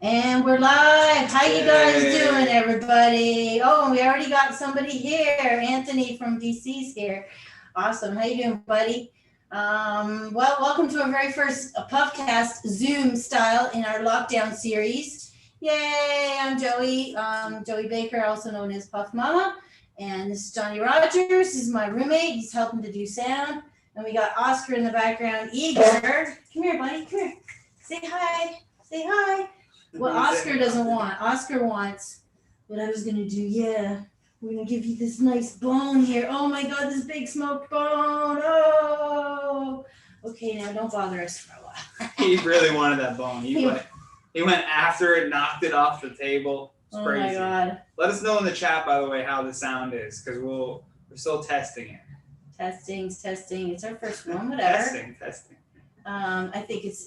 And we're live. How you guys doing, everybody? Oh, we already got somebody here. Anthony from DC's here. Awesome. How you doing, buddy? Well, welcome to our very first Puffcast Zoom style in our lockdown series. Yay! I'm Joey. Joey Baker, also known as Puff Mama. And this is Johnny Rogers. This is my roommate. He's helping to do sound. And we got Oscar in the background. Igor. Come here, buddy. Come here. Say hi. Say hi. What Oscar doesn't want. Oscar wants what I was going to do. Yeah. We're going to give you this nice bone here. Oh my God, this big smoked bone. Oh. Okay, now don't bother us for a while. He really wanted that bone. He went after it, knocked it off the table. It's crazy. My God. Let us know in the chat, by the way, how the sound is, because we're still testing it. Testing. It's our first one, whatever. Testing. I think it's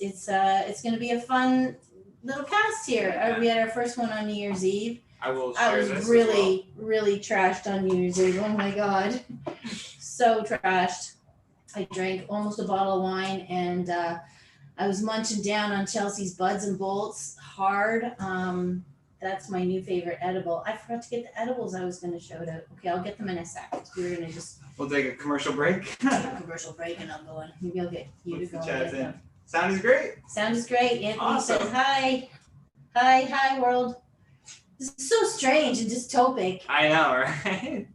going to be a fun little cast here. Yeah. We had our first one on New Year's Eve. I was really trashed on New Year's Eve. Oh my God. So trashed. I drank almost a bottle of wine and I was munching down on Chelsea's Buds and Bolts hard. That's my new favorite edible. I forgot to get the edibles I was going to show to. Okay, I'll get them in a second. We're going to just... We'll take a commercial break. Take a commercial break and I'll go in. Maybe I'll get you to go and get them. Sound is great. Sound is great. Anthony awesome. Says hi. Hi, world. This is so strange and dystopic. I know, right?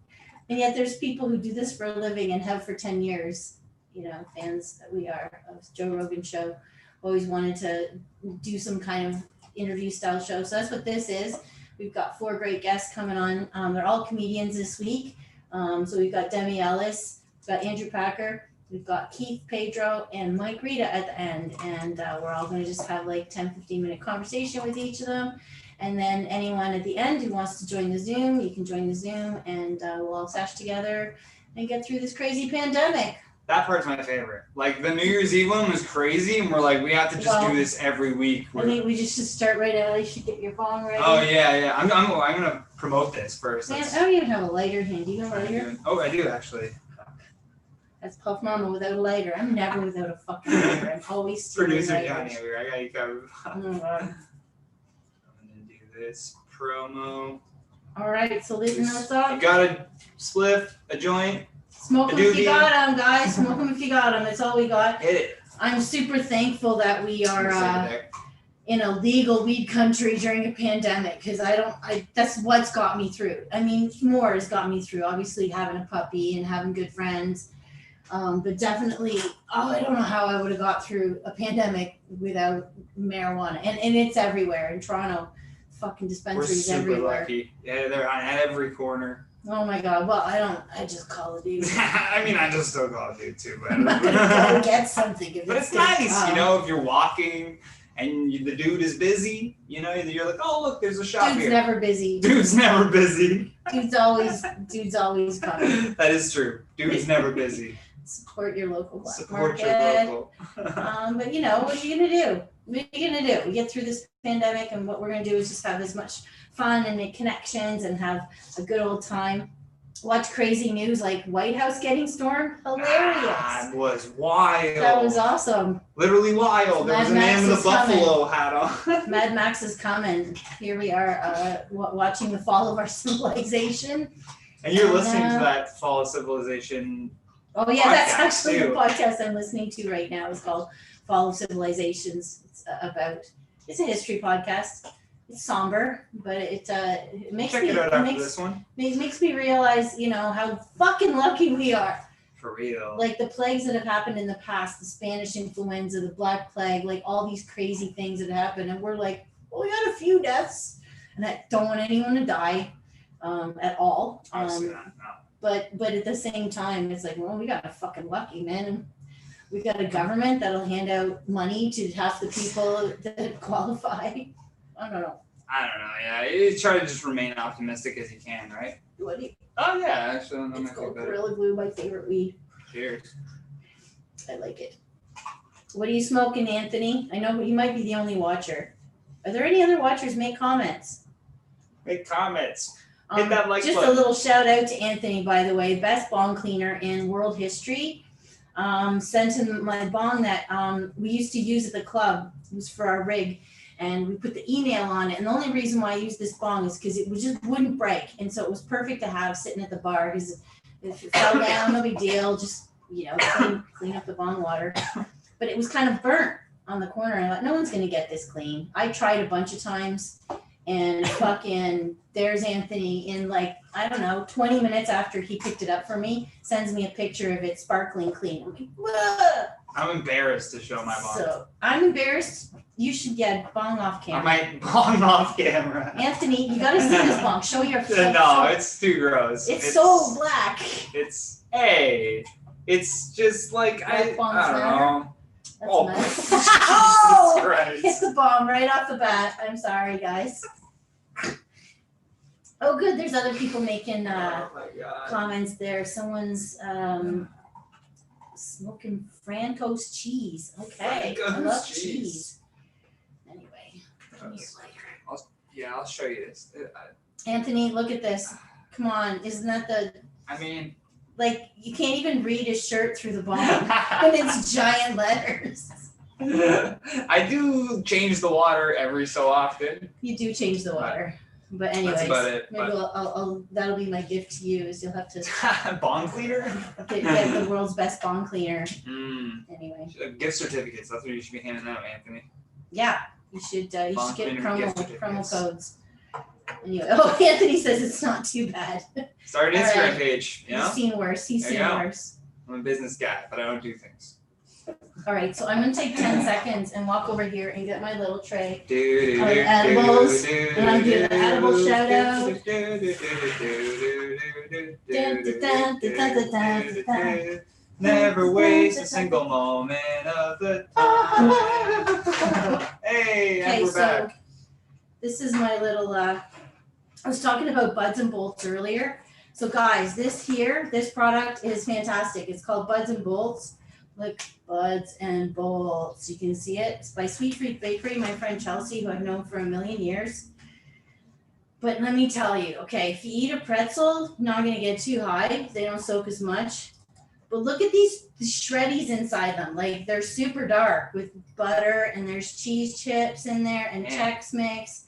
And yet there's people who do this for a living and have for 10 years. You know, fans that we are of Joe Rogan show. Always wanted to do some kind of interview style show. So that's what this is. We've got 4 great guests coming on. They're all comedians this week. So we've got Demi Ellis, we've got Andrew Packer, we've got Keith Pedro, and Mike Rita at the end. And we're all going to just have like 10-15 minute conversation with each of them. And then anyone at the end who wants to join the Zoom, you can join the Zoom and we'll all sesh together and get through this crazy pandemic. That part's my favorite. Like the New Year's Eve one was crazy, and we're like, we have to just do this every week. I think we just should start right now. You should get your phone ready. Oh yeah. I'm gonna promote this first. Man, I don't even have a lighter hand. Do you have a lighter? Oh, I do actually. That's Puff Mama without a lighter. I'm never without a fucking lighter. I'm always Producer lighters. Johnny over here. I got you covered. Oh my God. I'm gonna do this promo. All right, so listen us up. You got a spliff, a joint. Smoke them if you got them, guys. Smoke them if you got them. That's all we got. Hit it. I'm super thankful that we are in a legal weed country during a pandemic because that's what's got me through. I mean, more has got me through. Obviously, having a puppy and having good friends. But definitely, I don't know how I would have got through a pandemic without marijuana. And it's everywhere in Toronto. Fucking dispensaries everywhere. We're super lucky. Yeah, they're on every corner. Oh my God. Well, I just call it dude. I mean, I just still call it dude too, but I'm not gonna go get something. But it's nice, you know, if you're walking and the dude is busy, you know, you're like, oh look, there's a shop Dude's here. never busy. Dude's never busy. Dude's always coming. That is true. Dude's never busy. Support your local black Support market. your local. But you know, what are you gonna do? What are you gonna do? We get through this pandemic, and what we're gonna do is just have as much fun and make connections and have a good old time. Watch crazy news like White House getting stormed. Hilarious. That was wild. That was awesome. Literally wild. There was a man with a buffalo hat on. Mad Max is coming. Here we are watching the fall of our civilization. And you're listening to that Fall of Civilization. Oh yeah, that's actually too. the podcast I'm listening to right now. It's called Fall of Civilizations. It's a history podcast. It's somber, but it makes Check me it out after this one. It makes me realize, you know, how fucking lucky we are. For real. Like the plagues that have happened in the past, the Spanish influenza, the Black Plague, like all these crazy things that happened, and we're like, well, we got a few deaths, and I don't want anyone to die at all. Obviously not, no. But at the same time, it's like, well, we got a fucking lucky, man. And we got a government that'll hand out money to half the people that qualify. I don't know. Yeah, you try to just remain optimistic as you can, right? What do you? Oh yeah, actually, that It's might be called better. Gorilla Glue, my favorite weed. Cheers. I like it. What are you smoking, Anthony? I know you might be the only watcher. Are there any other watchers? Make comments. Make comments. Hit that like just button. A little shout out to Anthony, by the way, best bong cleaner in world history. Sent him my bong that we used to use at the club. It was for our rig. And we put the email on it. And the only reason why I used this bong is because it just wouldn't break. And so it was perfect to have sitting at the bar, because if it fell down, no big deal. Just, clean up the bong water. But it was kind of burnt on the corner. I thought, no one's going to get this clean. I tried a bunch of times, and fucking there's Anthony in 20 minutes after he picked it up for me, sends me a picture of it sparkling clean. I'm like, whoa. I'm embarrassed to show my bong. So I'm embarrassed. You should get bong off camera. I might bong off camera. Anthony, you gotta see this bong. Show your face. No, it's too gross. It's so black. It's just like I don't know. That's nice. Jesus Christ. Hit the bomb right off the bat. I'm sorry, guys. Oh, good. There's other people making comments there. Someone's smoking Franco's cheese. Okay. I love cheese. Anyway. I'll show you this. Anthony, look at this. Come on. Isn't that you can't even read his shirt through the bomb. And it's giant letters. I do change the water every so often. You do change the water. But anyways, that's about it. Maybe I'll that'll be my gift to you, is you'll have to bong cleaner? Get the world's best bong cleaner. Anyway. Gift certificates, that's what you should be handing out, Anthony. Yeah. You should get promo codes. Anyway, Anthony says it's not too bad. Start an Instagram page. He's seen worse. I'm a business guy, but I don't do things. All right, so I'm going to take 10 seconds and walk over here and get my little tray of edibles. And I'm doing an edible shout out. Never waste a single moment of the time. Hey, and we're back. This is my little, I was talking about Buds and Bolts earlier. So guys, this product is fantastic. It's called Buds and Bolts. Look, Buds and Bolts. You can see it. It's by Sweet Treat Bakery, my friend Chelsea, who I've known for a million years. But let me tell you, okay, if you eat a pretzel, not going to get too high. They don't soak as much. But look at these shreddies inside them. Like, they're super dark with butter, and there's cheese chips in there, and Chex Mix,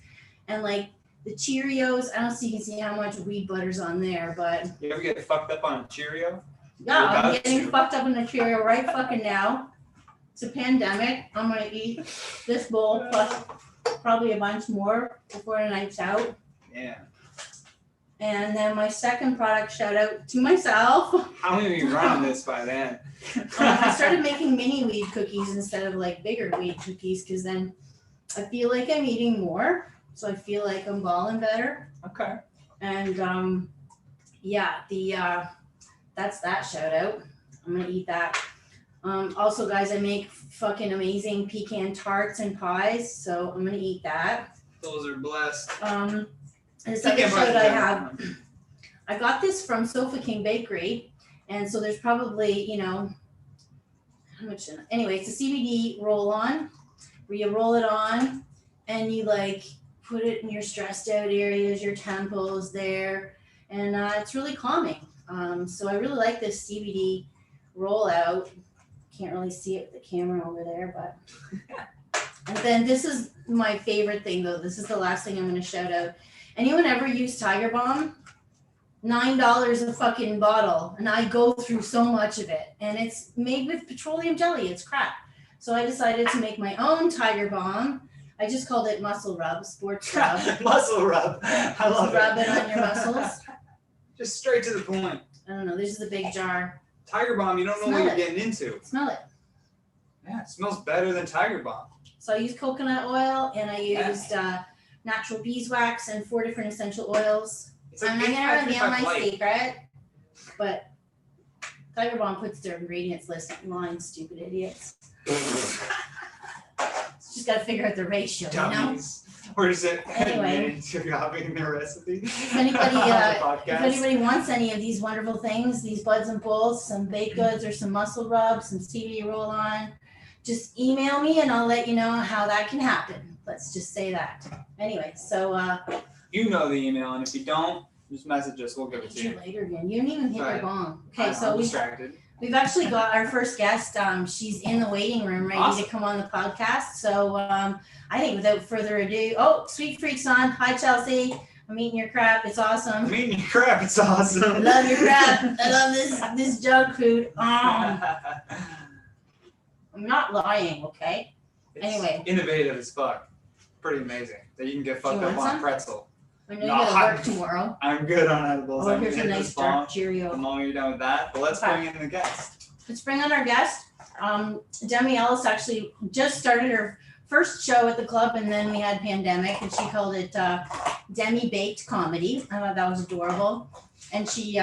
and like the Cheerios. I don't know if you can see how much weed butter's on there, but you ever get fucked up on a Cheerio? Yeah, I'm getting fucked up on a Cheerio right fucking now. It's a pandemic. I'm gonna eat this bowl plus probably a bunch more before the night's out. Yeah. And then my second product shout out to myself. How many are you running this by then? I started making mini weed cookies instead of like bigger weed cookies, because then I feel like I'm eating more. So I feel like I'm balling better. Okay. And that's that shout out. I'm gonna eat that. Also, guys, I make fucking amazing pecan tarts and pies, so I'm gonna eat that. Those are blessed. The second shout I have, I got this from Sofa King Bakery, and so there's probably, how much in it? Anyway, it's a CBD roll-on, where you roll it on, and you put it in your stressed out areas, your temples there, and it's really calming. So I really like this CBD rollout. Can't really see it with the camera over there, but. And then this is my favorite thing, though. This is the last thing I'm going to shout out. Anyone ever use Tiger Balm? $9 a fucking bottle, and I go through so much of it. And it's made with petroleum jelly. It's crap. So I decided to make my own Tiger Balm. I just called it Muscle Rub, Sports Rub. Muscle Rub. I love it. Rub it on your muscles. Just straight to the point. I don't know. This is a big jar. Tiger Balm, you don't know what you're getting into. Smell it. Yeah, it smells better than Tiger Balm. So I used coconut oil, and I used natural beeswax and 4 different essential oils. I'm not going to reveal my secret, but Tiger Balm puts their ingredients list online, stupid idiots. Just got to figure out the ratio, Dummies. Where is it? Anyway. Copying their recipe. If anybody wants any of these wonderful things, these Buds and Bolts, some baked goods or some muscle rubs, some CBD roll-on, just email me and I'll let you know how that can happen. Let's just say that. Anyway, so you know the email, and if you don't, just message us. We'll give it to you. Later again. You didn't even hit your bomb. Okay, so we We've actually got our first guest. She's in the waiting room ready to come on the podcast. So I think without further ado, Sweet Freak's on. Hi, Chelsea. I'm eating your crap. It's awesome. I'm eating your crap. It's awesome. I love your crap. I love this junk food. I'm not lying, okay? It's anyway. Innovative as fuck. Pretty amazing that you can get fucked up on a pretzel. I know you gotta work tomorrow. I'm good on edibles. Oh, here's a nice dark Cheerio. The moment you're done with that, but let's bring in the guest. Let's bring on our guest. Demi Ellis actually just started her first show at the club, and then we had pandemic, and she called it Demi Baked Comedy. I thought that was adorable. And she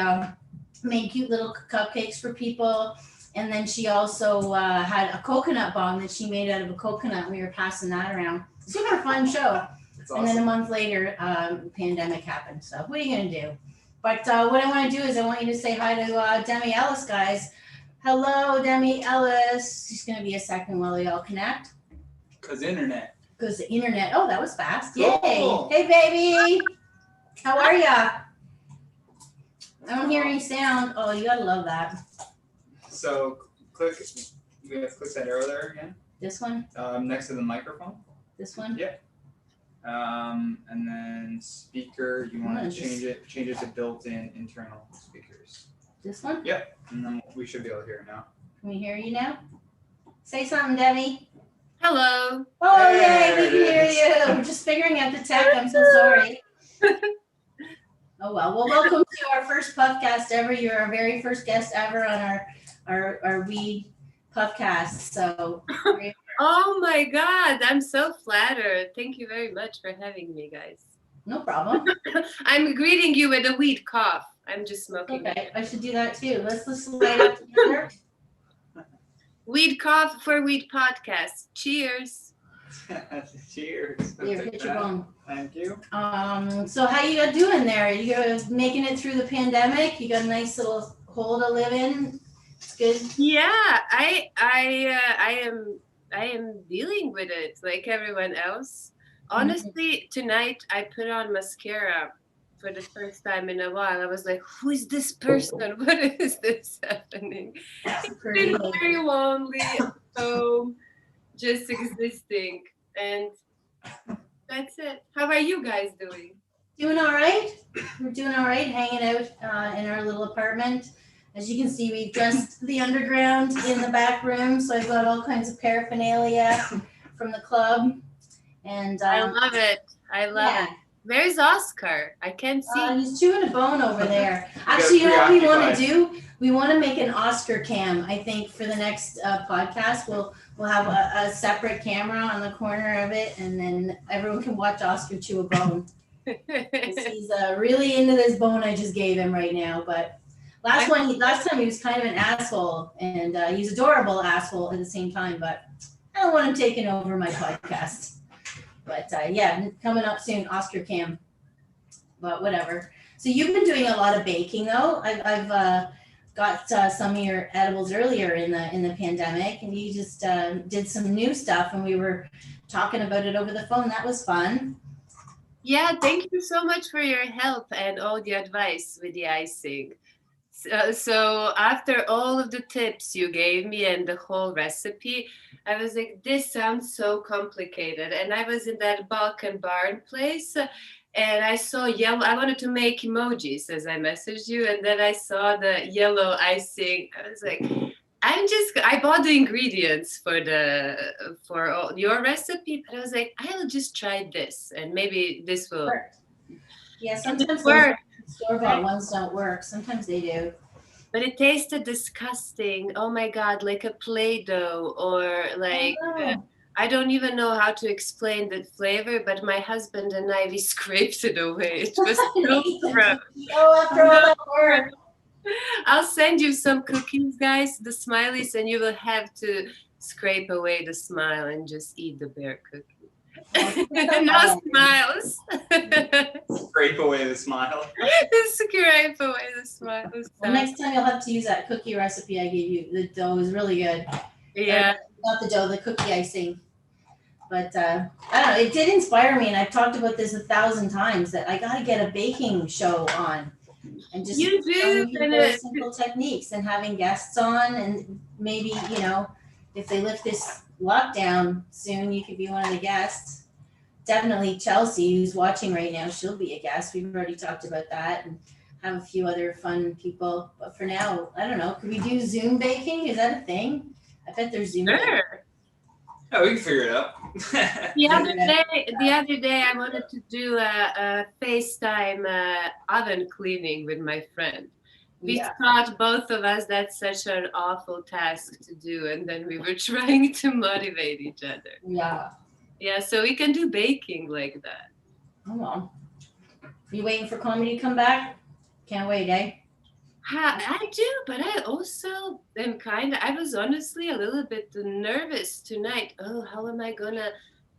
made cute little cupcakes for people. And then she also had a coconut bomb that she made out of a coconut. We were passing that around. Super fun show. Awesome. And then a month later, pandemic happened. So what are you going to do? But what I want to do is I want you to say hi to Demi Ellis, guys. Hello, Demi Ellis. Just going to be a second while we all connect. Because internet. Because the internet. Oh, that was fast. Yay. Cool. Hey, baby. How are ya? I don't hear any sound. Oh, you got to love that. So click. We have to click that arrow there again. This one? Next to the microphone. This one? Yeah. And then speaker, you want to change it to built-in internal speakers. This one? Yep. And then we should be able to hear it now. Can we hear you now? Say something, Demi. Hello. Oh, yay, we can hear you. We're just figuring out the tech. I'm so sorry. Oh, well, welcome to our first podcast ever. You're our very first guest ever on our weed podcast. So. Oh my God, I'm so flattered. Thank you very much for having me, guys. No problem. I'm greeting you with a weed cough. I'm just smoking. Okay, I should do that too. Let's light up together. Weed cough for weed podcast. Cheers. Cheers. Here, hit your bone. Thank you. So how you guys doing there? You guys making it through the pandemic? You got a nice little hole to live in. It's good. Yeah, I am dealing with it like everyone else. Honestly, tonight I put on mascara for the first time in a while. I was like, who is this person? What is this happening? It's been very lonely, so just existing. And that's it. How are you guys doing? Doing all right. We're doing all right, hanging out in our little apartment. As you can see, we've dressed the underground in the back room. So I've got all kinds of paraphernalia from the club. And I love it. I love it. Where's Oscar? I can't see. He's chewing a bone over there. Actually, you know what we want to do? We want to make an Oscar cam. I think for the next podcast, we'll have a separate camera on the corner of it, and then everyone can watch Oscar chew a bone. He's really into this bone I just gave him right now. But last time he was kind of an asshole, and he's adorable asshole at the same time. But I don't want him taking over my podcast. But yeah, coming up soon, Oscar Cam. But whatever. So you've been doing a lot of baking, though. I've got some of your edibles earlier in the pandemic, and you just did some new stuff, and we were talking about it over the phone. That was fun. Yeah, thank you so much for your help and all the advice with the icing. So after all of the tips you gave me and the whole recipe, I was like, this sounds so complicated. And I was in that Balkan barn place, and I saw yellow. I wanted to make emojis as I messaged you, and then I saw the yellow icing. I was like, I bought the ingredients for all your recipe, but I was like, I'll just try this, and maybe this will work. Yeah, sometimes store-bought ones don't work. Sometimes they do. But it tasted disgusting. Oh my God, like a Play-Doh or like, I don't even know how to explain the flavor, but my husband and I, we scraped it away. It was so gross. Oh, after all that work. I'll send you some cookies, guys, the smileys, and you will have to scrape away the smile and just eat the bear cookie. No smiles. Scrape away the smile. Scrape away the smiles. Well, next time you'll have to use that cookie recipe I gave you. The dough is really good. Yeah. Not the dough, the cookie icing. But I don't know, it did inspire me, and I've talked about this 1,000 times, that I got to get a baking show on. and just You do, showing and people simple techniques and having guests on, and maybe, you know, if they lift this lockdown soon, you could be one of the guests. Definitely Chelsea, who's watching right now, she'll be a guest. We've already talked about that, and have a few other fun people. But for now, I don't know. Could we do Zoom baking? Is that a thing? I bet there's Zoom baking. sure. Oh, we can figure it out. The other day, I wanted to do a FaceTime oven cleaning with my friend. We Yeah. thought both of us that's such an awful task to do, and then we were trying to motivate each other. Yeah. Yeah, so we can do baking like that. Oh well. You waiting for comedy to come back? Can't wait, eh? I do, but I also am I was honestly a little bit nervous tonight. Oh, how am I gonna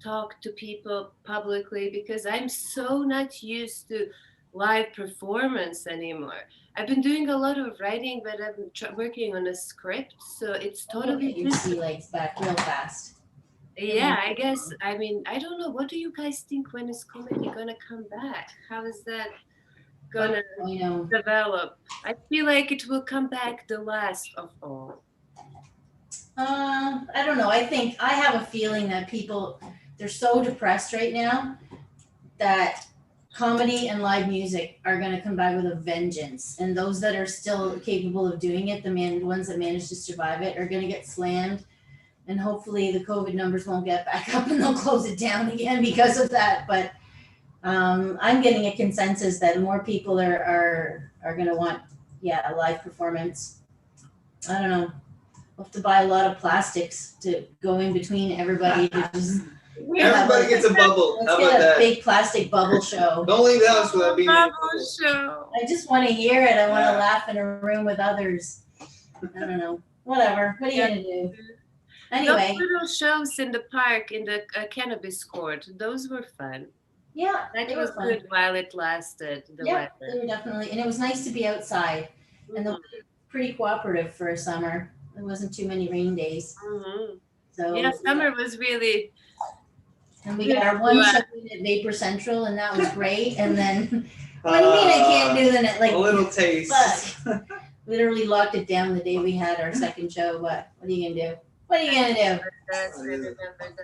talk to people publicly? Because I'm so not used to live performance anymore. I've been doing a lot of writing, but I'm working on a script, so it's totally Get your sea legs back real fast. Yeah, I guess. I mean, I don't know. What do you guys think? When is comedy gonna come back? How is that gonna develop? I feel like it will come back the last of all. I don't know. I think I have a feeling that people, they're so depressed right now that comedy and live music are going to come back with a vengeance. And those that are still capable of doing it, the ones that manage to survive it, are going to get slammed. And hopefully the COVID numbers won't get back up and they'll close it down again because of that. But I'm getting a consensus that more people are going to want, a live performance. I don't know. We'll have to buy a lot of plastics to go in between everybody. To just Everybody gets a bubble. Let's How get about a that? big plastic bubble show. Don't leave the house without being in a Bubble bubble. show. I just want to hear it. I want to Yeah. laugh in a room with others. I don't know. Whatever. What are you gonna do? Anyway, Those little shows in the park in the cannabis court, those were fun. yeah, That they was were fun. good while it lasted. The Yeah, they weather. were definitely, and it was nice to be outside. And the Mhm. weather was pretty cooperative for a summer. There wasn't too many rain days. Mhm. So Yeah, summer was really. And we got our one Yeah. show at Vapor Central, and that was great. And then, what do you mean I can't do the A little taste. Fuck. Literally locked it down the day we had our second show. What are you gonna do? What are you gonna do? I remember that.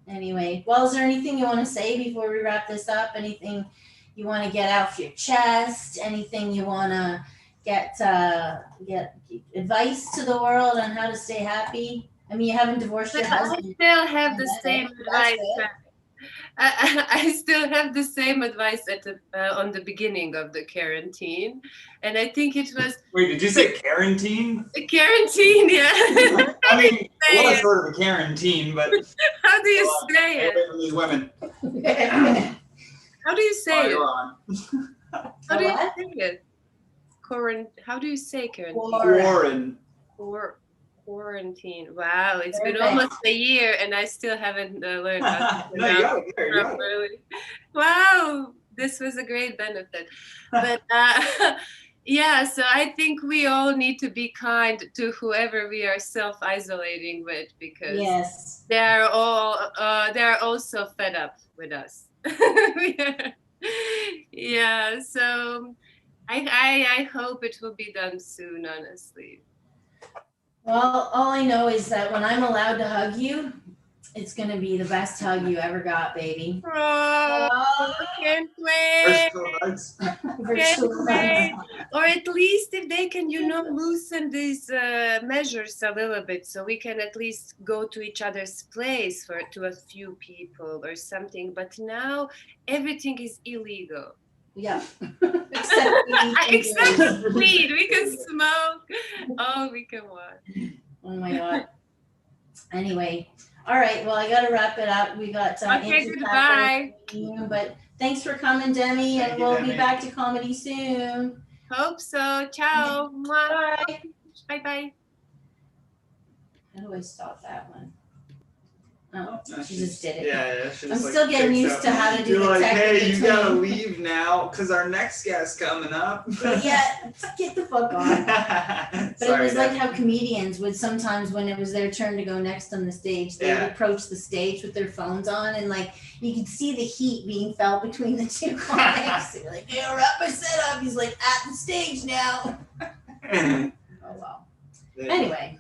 Anyway, well, is there anything you want to say before we wrap this up? Anything you want to get off your chest? Anything you want to get advice to the world on how to stay happy? I mean, you haven't divorced your But I husband. still have the That's same it. advice. That's it. I still have the same advice on the beginning of the quarantine, and I think it was Wait, did you say quarantine? quarantine. Yeah. I mean, say well, I've it? heard of a quarantine, but How do you say stay it? away from these women. How do you say it? You're on. How do you What? say it? How do you say quarantine? Warren. Quarantine. Wow, it's been Perfect. almost a year and I still haven't learned how to No, you pronounce got it. it You got it. properly. Wow, this was a great benefit. But yeah, so I think we all need to be kind to whoever we are self-isolating with because Yes. they're also fed up with us. Yeah, so I hope it will be done soon, honestly. Well, all I know is that when I'm allowed to hug you, it's gonna be the best hug you ever got, baby. Oh, can't First wait. two hugs. Virtual wait. hugs. Or at least if they can, loosen these measures a little bit, so we can at least go to each other's place to a few people or something. But now everything is illegal. Yeah. Except weed. We can smoke. Oh, we can what? Oh my god. Anyway, all right. Well, I got to wrap it up. We got Okay, Auntie goodbye. Packer, but thanks for coming, Demi, Thank and you, we'll Demi. be back to comedy soon. Hope so. Ciao. Mwah. Bye. Bye bye. How do I stop that one? Oh, she just did it. Yeah. She I'm just, still getting picks used up. to how to do You're the like, tech in hey, you gotta between. leave now because our next guest's coming up. But yeah, get the fuck on. But Sorry, it was like Deb. how comedians would sometimes, when it was their turn to go next on the stage, they would approach the stage with their phones on, and like you could see the heat being felt between the two comics. They're like, "Hey, I'll wrap my set up." He's like, "At the stage now." Oh wow. Anyway,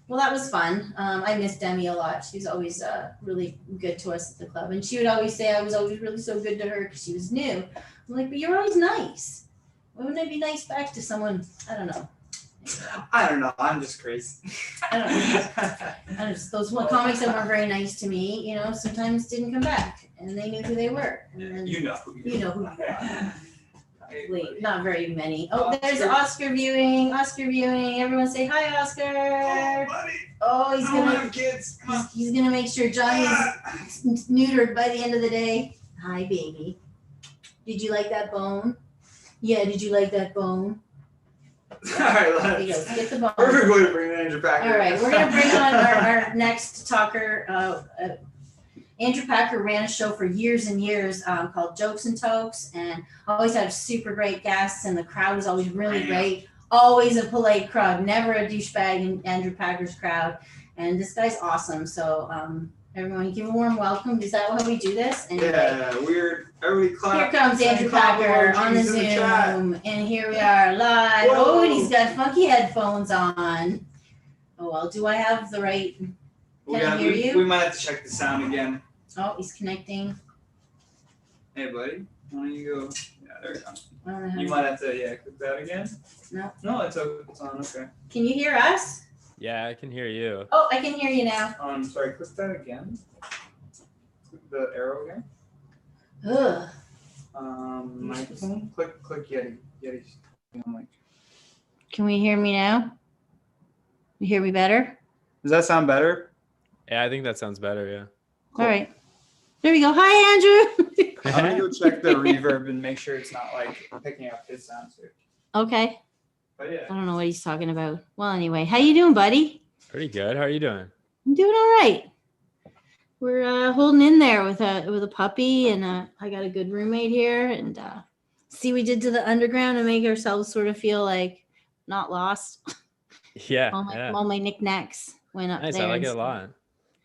well, that was fun. I miss Demi a lot. She's always really good to us at the club, and she would always say I was always really so good to her because she was new. I'm like, but you're always nice. Why wouldn't I be nice back to someone? I don't know. I don't know. I'm just crazy. I don't know. Those comics that weren't very nice to me, you know, sometimes didn't come back, and they knew who they were. And then, you know who you are. Probably not very many. Oh, there's Oscar viewing. Everyone say hi, Oscar. Oh, buddy. Oh, he's gonna kids. he's gonna make sure Johnny's neutered by the end of the day. Hi, baby. Did you like that bone? Yeah. Did you like that bone? All right, let's get the bone. Perfect way to bring Andrew Packer. All right, we're gonna bring on our next talker. Andrew Packer ran a show for years and years called Jokes and Tokes, and always had super great guests, and the crowd was always really great. Always a polite crowd, never a douchebag in Andrew Packer's crowd. And this guy's awesome. So everyone give a warm welcome. Is that how we do this? Anyway, yeah, weird. Everybody clap. Here comes Andrew Packer on the Zoom, and here we are live. Whoa. Oh, and he's got funky headphones on. Oh well, do I have the right? Can I hear you? We might have to check the sound again. Oh, he's connecting. Hey, buddy. Why don't you go? Yeah, there we go. I don't know how You to- might have to, click that again. No. No, it's on. Okay. Can you hear us? Yeah, I can hear you. Oh, I can hear you now. Sorry. Click that again. Click the arrow again. Ugh. Microphone. Click Yeti. Yeti's mic. Can we hear me now? You hear me better? Does that sound better? Yeah, I think that sounds better. Yeah. All right. There we go. Hi, Andrew. I'm gonna go check the reverb and make sure it's not like picking up his sound too. Okay. But yeah. I don't know what he's talking about. Well, anyway, how you doing, buddy? Pretty good. How are you doing? I'm doing all right. We're holding in there with a puppy, and I got a good roommate here, and see, we did to the underground to make ourselves sort of feel like not lost. Yeah. All my knickknacks went up Nice. there. I like and it a stuff. lot.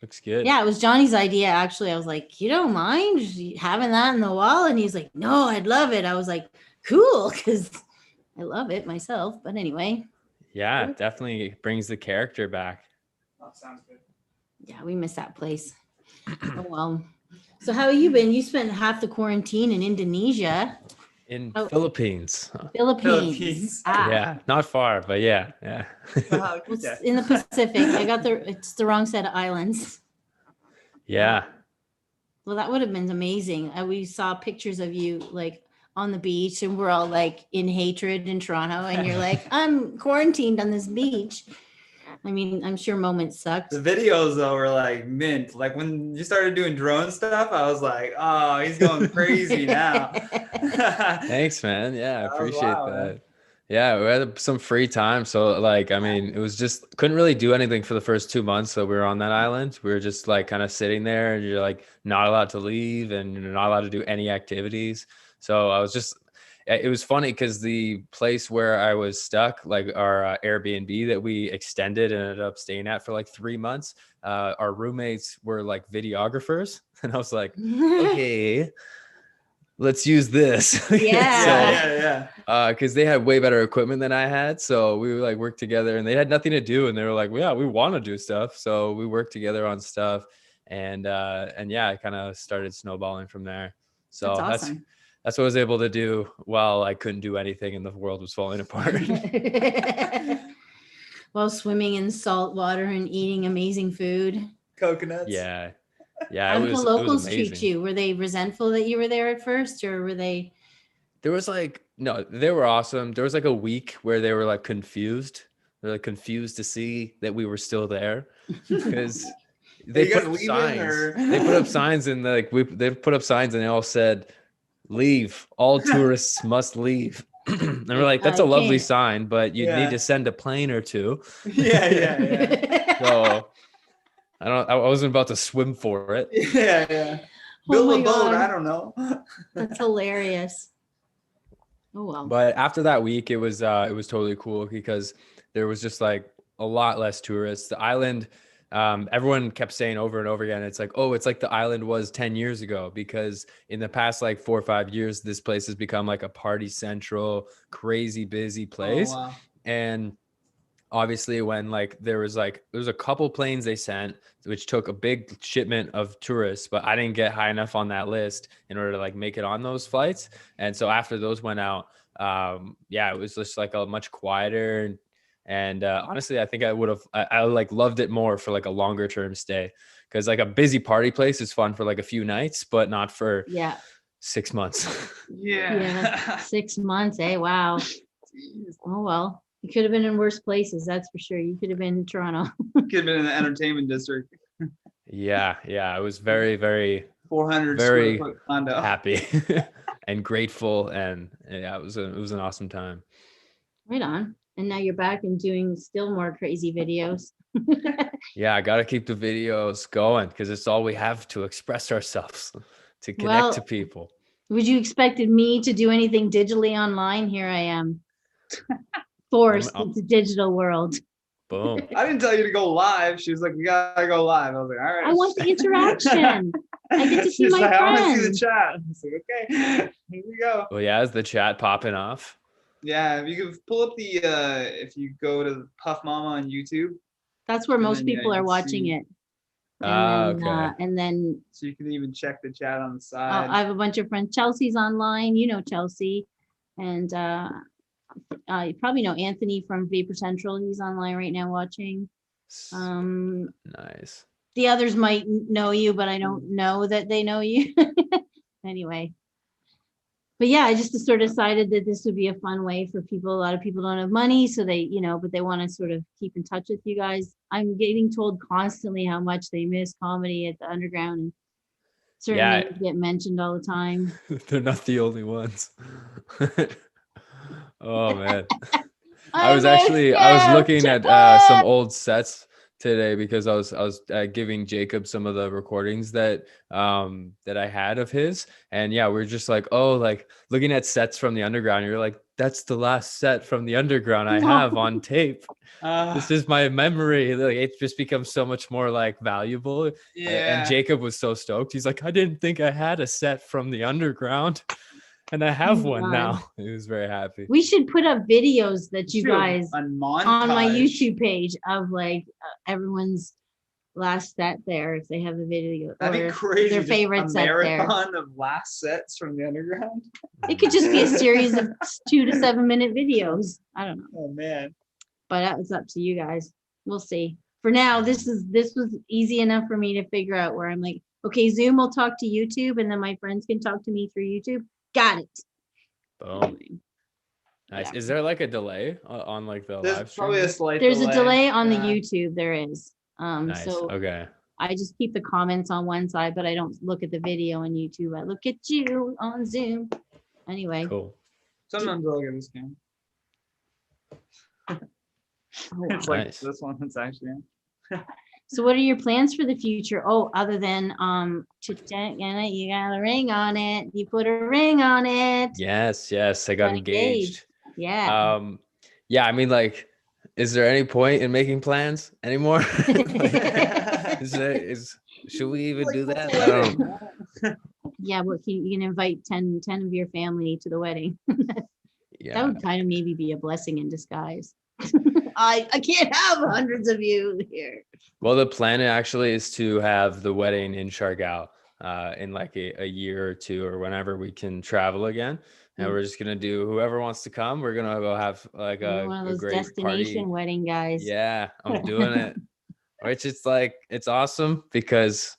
Looks good. Yeah, it was Johnny's idea, actually. I was like, you don't mind having that in the wall? And he's like, no, I'd love it. I was like, cool, because I love it myself. But anyway. Yeah, it definitely brings the character back. That sounds good. Yeah, we miss that place. Oh, well. So how have you been? You spent half the quarantine in Indonesia. In Philippines. Philippines. Ah. Yeah, not far, but yeah. It's in the Pacific. It's the wrong set of islands. Yeah. Well, that would have been amazing. We saw pictures of you like on the beach, and we're all like in hatred in Toronto, and you're like, I'm quarantined on this beach. I mean, I'm sure moments sucked. The videos though were like mint. Like when you started doing drone stuff, I was like, oh, he's going crazy now. Thanks, man. Yeah, I appreciate wow, that. man. Yeah, we had some free time. So like, I mean, it was just couldn't really do anything for the first 2 months that we were on that island. We were just like kind of sitting there, and you're like not allowed to leave, and you're not allowed to do any activities. So it was funny because the place where I was stuck, like our Airbnb that we extended and ended up staying at for like 3 months, our roommates were like videographers. And I was like, okay, let's use this. Yeah. Because they had way better equipment than I had. So we would like work together, and they had nothing to do. And they were like, yeah, we want to do stuff. So we worked together on stuff. And yeah, it kind of started snowballing from there. So That's awesome. That's what I was able to do while I couldn't do anything and the world was falling apart. While swimming in salt water and eating amazing food. Coconuts. Yeah. How did the locals treat you? Were they resentful that you were there at first, or were they? There was like, no, they were awesome. There was like a week where they were like confused. They're like confused to see that we were still there because they put up signs. They put up signs and they put up signs and they all said, "Leave. All tourists must leave." And we're like, that's a lovely sign, but you'd need to send a plane or two. Yeah. So I wasn't about to swim for it. Yeah. Oh Build my a boat. God. I don't know. That's hilarious. Oh well. But after that week, it was totally cool because there was just like a lot less tourists. The island, everyone kept saying over and over again, it's like, oh, it's like the island was 10 years ago, because in the past like 4 or 5 years, this place has become like a party central, crazy busy place. Oh, wow. And obviously when like there was a couple planes they sent which took a big shipment of tourists, but I didn't get high enough on that list in order to like make it on those flights. And so after those went out, yeah, it was just like a much quieter, and honestly I think I like loved it more for like a longer term stay, because like a busy party place is fun for like a few nights but not for 6 months. Yeah. 6 months. Wow. Oh well. You could have been in worse places, that's for sure. You could have been in Toronto. Could have been in the entertainment district. Yeah, I was very, very 400 very square foot condo. happy and grateful, and yeah, it was an awesome time. Right on. And now you're back and doing still more crazy videos. Yeah, I got to keep the videos going because it's all we have to express ourselves, to connect to people. Would you expected me to do anything digitally online? Here I am, forced into digital world. Boom. I didn't tell you to go live. She was like, we gotta go live. I was like, all right. I want the interaction. I get to see She's my like, I want to see the friends. chat. I was like, okay, here we go. Well, yeah, is the chat popping off? Yeah, if you can pull up the if you go to Puff Mama on YouTube. That's where And most then, yeah, people you are can watching see- it. Okay. And then So you can even check the chat on the side. I have a bunch of friends. Chelsea's online, you know Chelsea, and you probably know Anthony from Vapor Central. He's online right now watching. Nice. The others might know you, but I don't know that they know you. Anyway. But yeah, I just sort of decided that this would be a fun way for people. A lot of people don't have money, so they, but they want to sort of keep in touch with you guys. I'm getting told constantly how much they miss comedy at the Underground, and certain names get mentioned all the time. They're not the only ones. Oh man. I was looking at some old sets today because I was giving Jacob some of the recordings that I had of his, and yeah, we're just like, oh, like looking at sets from the Underground, you're like, that's the last set from the Underground I have on tape. This is my memory. Like, it just becomes so much more like valuable. Yeah. And Jacob was so stoked. He's like, I didn't think I had a set from the Underground, and I have one now. He was very happy. We should put up videos that you guys on my YouTube page of like everyone's last set there, if they have the video. That'd be crazy. Their favorite a set there. marathon of last sets from the Underground. It could just be a series of 2 to 7 minute videos. I don't know. Oh man. But that was up to you guys. We'll see. For now, this was easy enough for me to figure out where I'm like, okay, Zoom will talk to YouTube, and then my friends can talk to me through YouTube. Got it. Boom. Nice. Yeah. Is there like a delay on like the There's live stream? Probably a slight There's delay. a delay on the YouTube. There is. Nice. So okay. I just keep the comments on one side, but I don't look at the video on YouTube. I look at you on Zoom. Anyway. Cool. Sometimes I'll get this camera. It's like this one that's actually in. So what are your plans for the future? Oh, other than you got a ring on it. You put a ring on it. Yes, I got engaged. Yeah. Yeah, I mean, like, is there any point in making plans anymore? Should we even do that? I don't know. Yeah, well, you can invite 10 of your family to the wedding. Yeah. That would kind of maybe be a blessing in disguise. I can't have hundreds of you here. Well, the plan actually is to have the wedding in Siargao in like a year or two, or whenever we can travel again. And we're just gonna do, whoever wants to come, we're gonna go have like one of those great destination party. wedding guys. Yeah, I'm doing it. Which it's like, it's awesome because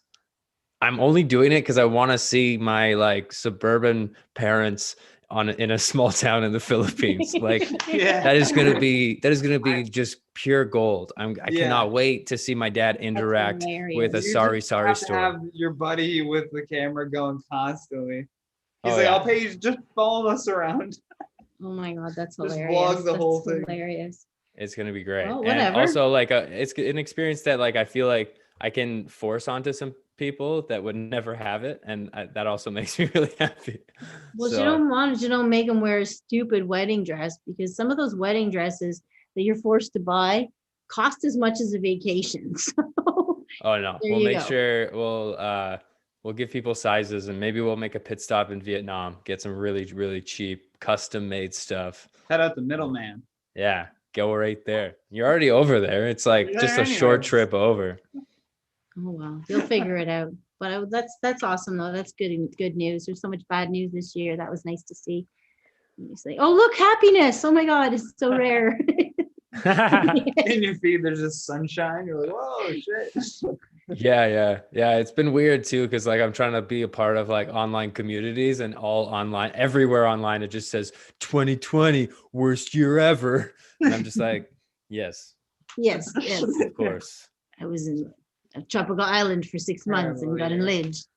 I'm only doing it because I want to see my like suburban parents in a small town in the Philippines. Like, Yeah. that is gonna be just pure gold. I cannot wait to see my dad interact with a sorry story. Have your buddy with the camera going constantly. He's Oh, like, yeah. I'll pay you, just follow us around. Oh my God, that's Just hilarious. vlog the That's whole thing. hilarious. It's gonna be great. Oh, And whatever. also, like, it's an experience that, like, I feel like I can force onto some people that would never have it, and that also makes me really happy. Well, So, you don't want to make them wear a stupid wedding dress, because some of those wedding dresses that you're forced to buy cost as much as a vacation. So oh no, there we'll you make go. sure we'll give people sizes, and maybe we'll make a pit stop in Vietnam, get some really, really cheap custom made stuff. Cut out the middleman. Yeah, go right there. You're already over there. It's like You're just there a short anyways. trip over. Oh well, you'll figure it out. But that's awesome though. That's good news. There's so much bad news this year. That was nice to see. And you say, oh look, happiness. Oh my God, it's so rare. In your feed, there's just sunshine. You're like, whoa, shit. Yeah. It's been weird too, because like I'm trying to be a part of like online communities, and all online, everywhere online, it just says 2020 worst year ever, and I'm just like, yes, Yes. of course. I was in a tropical island for 6 months and got enraged.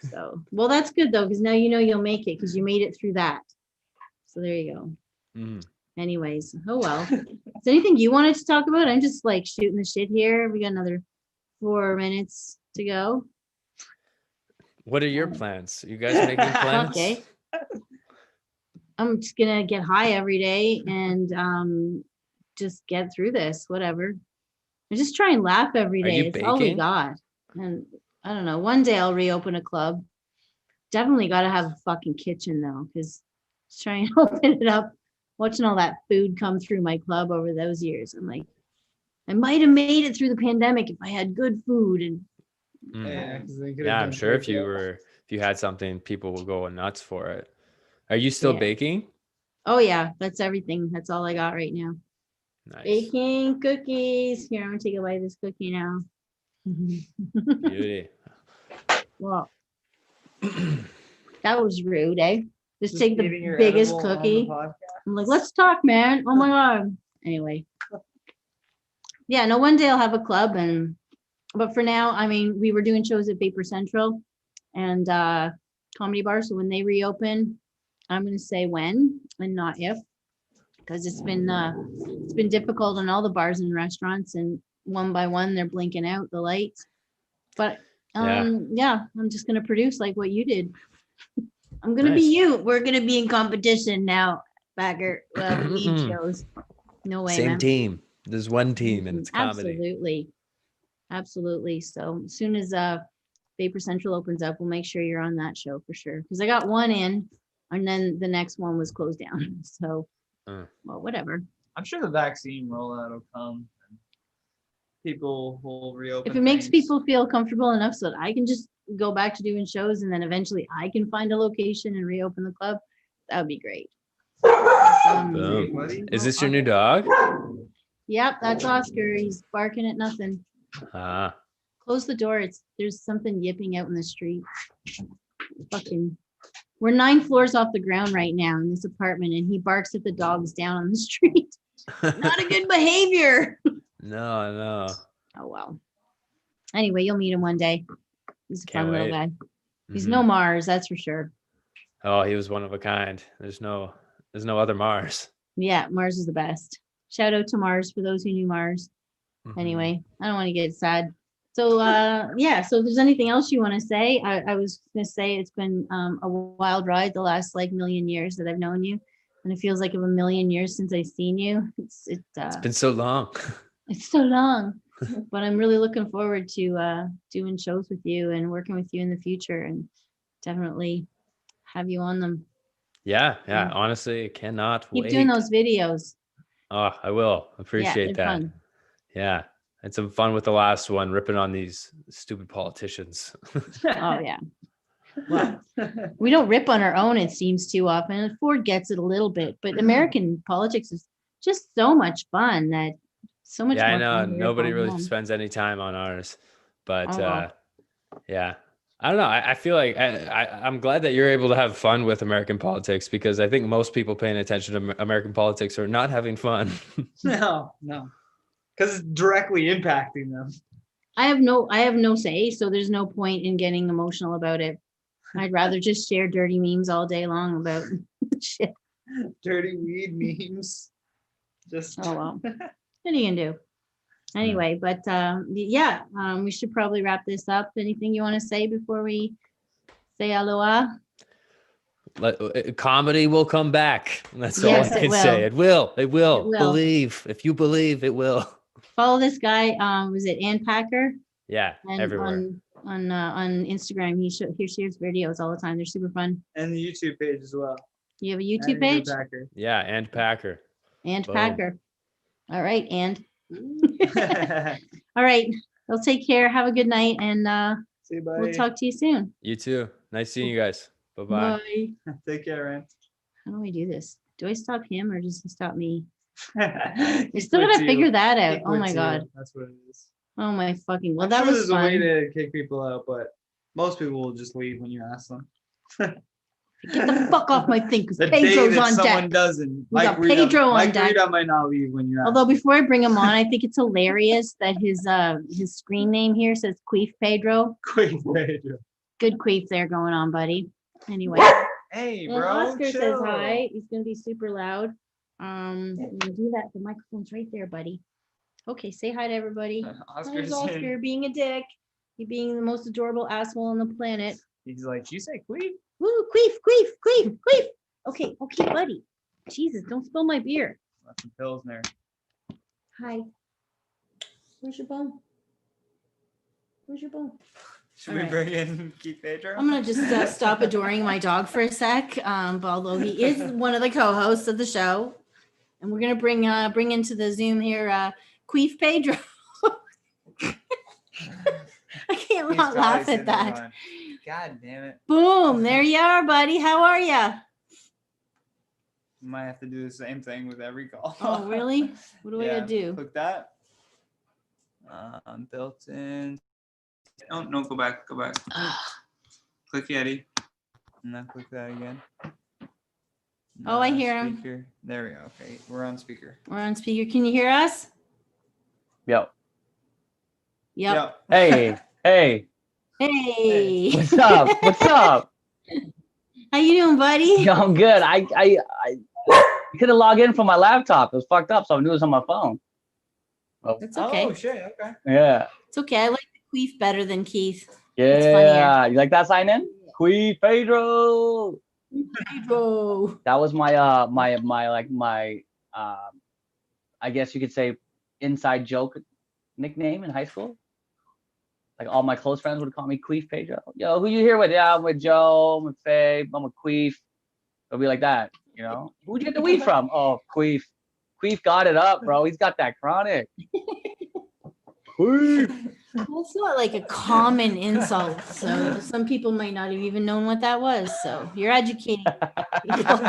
So, well, that's good though, because now you know you'll make it, because you made it through that. So there you go. Mhm. Anyways, oh well. Is there anything you wanted to talk about? I'm just like shooting the shit here. We got another 4 minutes to go. What are your plans? You guys making plans? Okay. I'm just gonna get high every day and just get through this, whatever. I just try and laugh every Are day. you It's all we baking? got. And I don't know. One day I'll reopen a club. Definitely got to have a fucking kitchen though, because trying to open it up, watching all that food come through my club over those years, I'm like, I might have made it through the pandemic if I had good food. And Mm. 'cause they could've Yeah, I'm done sure if takeout. you had something, people will go nuts for it. Are you still Yeah. baking? oh yeah, that's everything. That's all I got right now. Nice. Baking cookies. Here, I'm gonna take a bite of this cookie now. Beauty. Well, that was rude, eh? Just take the eating your biggest edible on the cookie. podcast. I'm like, let's talk, man. Oh my God. Anyway. Yeah, no, one day I'll have a club, but for now, I mean, we were doing shows at Vapor Central and Comedy Bar. So when they reopen, I'm gonna say when and not if, because it's been difficult on all the bars and restaurants, and one by one they're blinking out the lights. But yeah, I'm just gonna produce like what you did. I'm gonna Nice. be you. We're gonna be in competition now, Packer. Well, lead shows. No way, Same man. team. There's one team, and it's comedy. Absolutely. So as soon as Vapor Central opens up, we'll make sure you're on that show for sure. Because I got one in, and then the next one was closed down. So, well, whatever. I'm sure the vaccine rollout will come. And people will reopen. If it makes things. people feel comfortable enough so that I can just go back to doing shows, and then eventually I can find a location and reopen the club, that would be great. Boom. Is this your new dog? Yep, that's Oscar. He's barking at nothing. Ah, Close the door. There's something yipping out in the street. Fucking, we're 9 floors off the ground right now in this apartment, and he barks at the dogs down on the street. Not a good behavior. no. Oh well. Anyway, you'll meet him one day. He's a Can't fun little wait. guy. He's Mhm. no Mars, that's for sure. Oh, he was one of a kind. There's no other Mars. Yeah, Mars is the best. Shout out to Mars for those who knew Mars. Mhm. Anyway, I don't want to get sad. So yeah, so if there's anything else you want to say, I was gonna say it's been a wild ride the last like million years that I've known you. And it feels like a million years since I've seen you. It's been so long. It's so long. But I'm really looking forward to doing shows with you and working with you in the future, and definitely have you on them. Yeah. Honestly, I cannot Keep wait. doing those videos. Oh, I will. Appreciate they're that. fun. Yeah. Had some fun with the last one, ripping on these stupid politicians. Oh yeah. Well, we don't rip on our own, it seems, too often. Ford gets it a little bit, but American politics is just so much fun that so much Yeah, I more know. fun to rip Nobody on really them. spends any time on ours. But Oh. yeah. I don't know. I feel like I'm glad that you're able to have fun with American politics, because I think most people paying attention to American politics are not having fun. No. Because it's directly impacting them. I have no say, so there's no point in getting emotional about it. I'd rather just share dirty memes all day long about shit. Dirty weed memes. Just Oh well. What are you gonna do? Anyway, but yeah, we should probably wrap this up. Anything you want to say before we say aloha? Comedy will come back. That's all I Yes, it can will. say. It will. It will. will. Believe. If you believe, it will. Follow this guy. Was it Ann Packer? Yeah, And everywhere. on Instagram, he shares videos all the time. They're super fun. And the YouTube page as well. You have a YouTube page? Packer. Yeah, and Packer. And Boom. Packer. All right, and all right. Well, take care. Have a good night, and See you, buddy. we'll talk to you soon. You too. Nice seeing you guys. Bye-bye. Bye. Take care, man. How do we do this? Do I stop him or does he stop me? We We still gotta figure that out. Oh my god. That's what it is. Oh my fucking. Well, I'm that sure was there's a way fun. to kick people out, but most people will just leave when you ask them. Get the fuck off my thing, because The day Pedro's that on someone deck. doesn't. We got Pedro on Mike deck. Rita might not leave when you ask. Although before I bring him on, I think it's hilarious that his screen name here says Queef Pedro. Quick, Pedro. Good queef there going on, buddy. Anyway, Hey, and bro. Oscar says chill. hi. He's gonna be super loud. I'm gonna do that. The microphone's right there, buddy. Okay, say hi to everybody. Oscar's There's Oscar being a dick. He being the most adorable asshole on the planet. He's like, you say queef? Woo, queef, queef, queef, queef. Okay, buddy. Jesus, don't spill my beer. That's some Pilsner. Hi. Where's your bone? Where's your bone? Should we Alright. bring in Keith Pedro? I'm gonna just stop adoring my dog for a sec. But although he is one of the co-hosts of the show, and we're gonna bring into the Zoom here, Queef Pedro. I can't He's not probably laugh sitting at there that. going, God damn it. Boom! There you are, buddy. How are ya? We might have to do the same thing with every call. Oh, really? What do I gotta do? Click that. Built in. Oh, no, go back. Click Yeti. And then click that again. Oh, I hear him. Speaker. There we go. Okay, we're on speaker. We're on speaker. Can you hear us? Yo. Yep. Hey. Hey. Hey. What's up? What's up? How you doing, buddy? Yo, I'm good. I couldn't log in from my laptop. It was fucked up, so I'm doing this on my phone. It's okay. Oh, shit. Okay. Yeah. It's okay. I like the queef better than Keith. Yeah. You like that sign in? Queef Pedro. Pedro. That was my I guess you could say inside joke nickname in high school. Like all my close friends would call me Queef Pedro. Yo, who you here with? Yeah, I'm with Joe, I'm with Faye, I'm with Queef. It'll be like that, you know? Who'd you get the weed from? Oh, Queef. Queef got it up, bro. He's got that chronic. Queef. Well, it's not like a common insult, so some people might not have even known what that was. So you're educating people.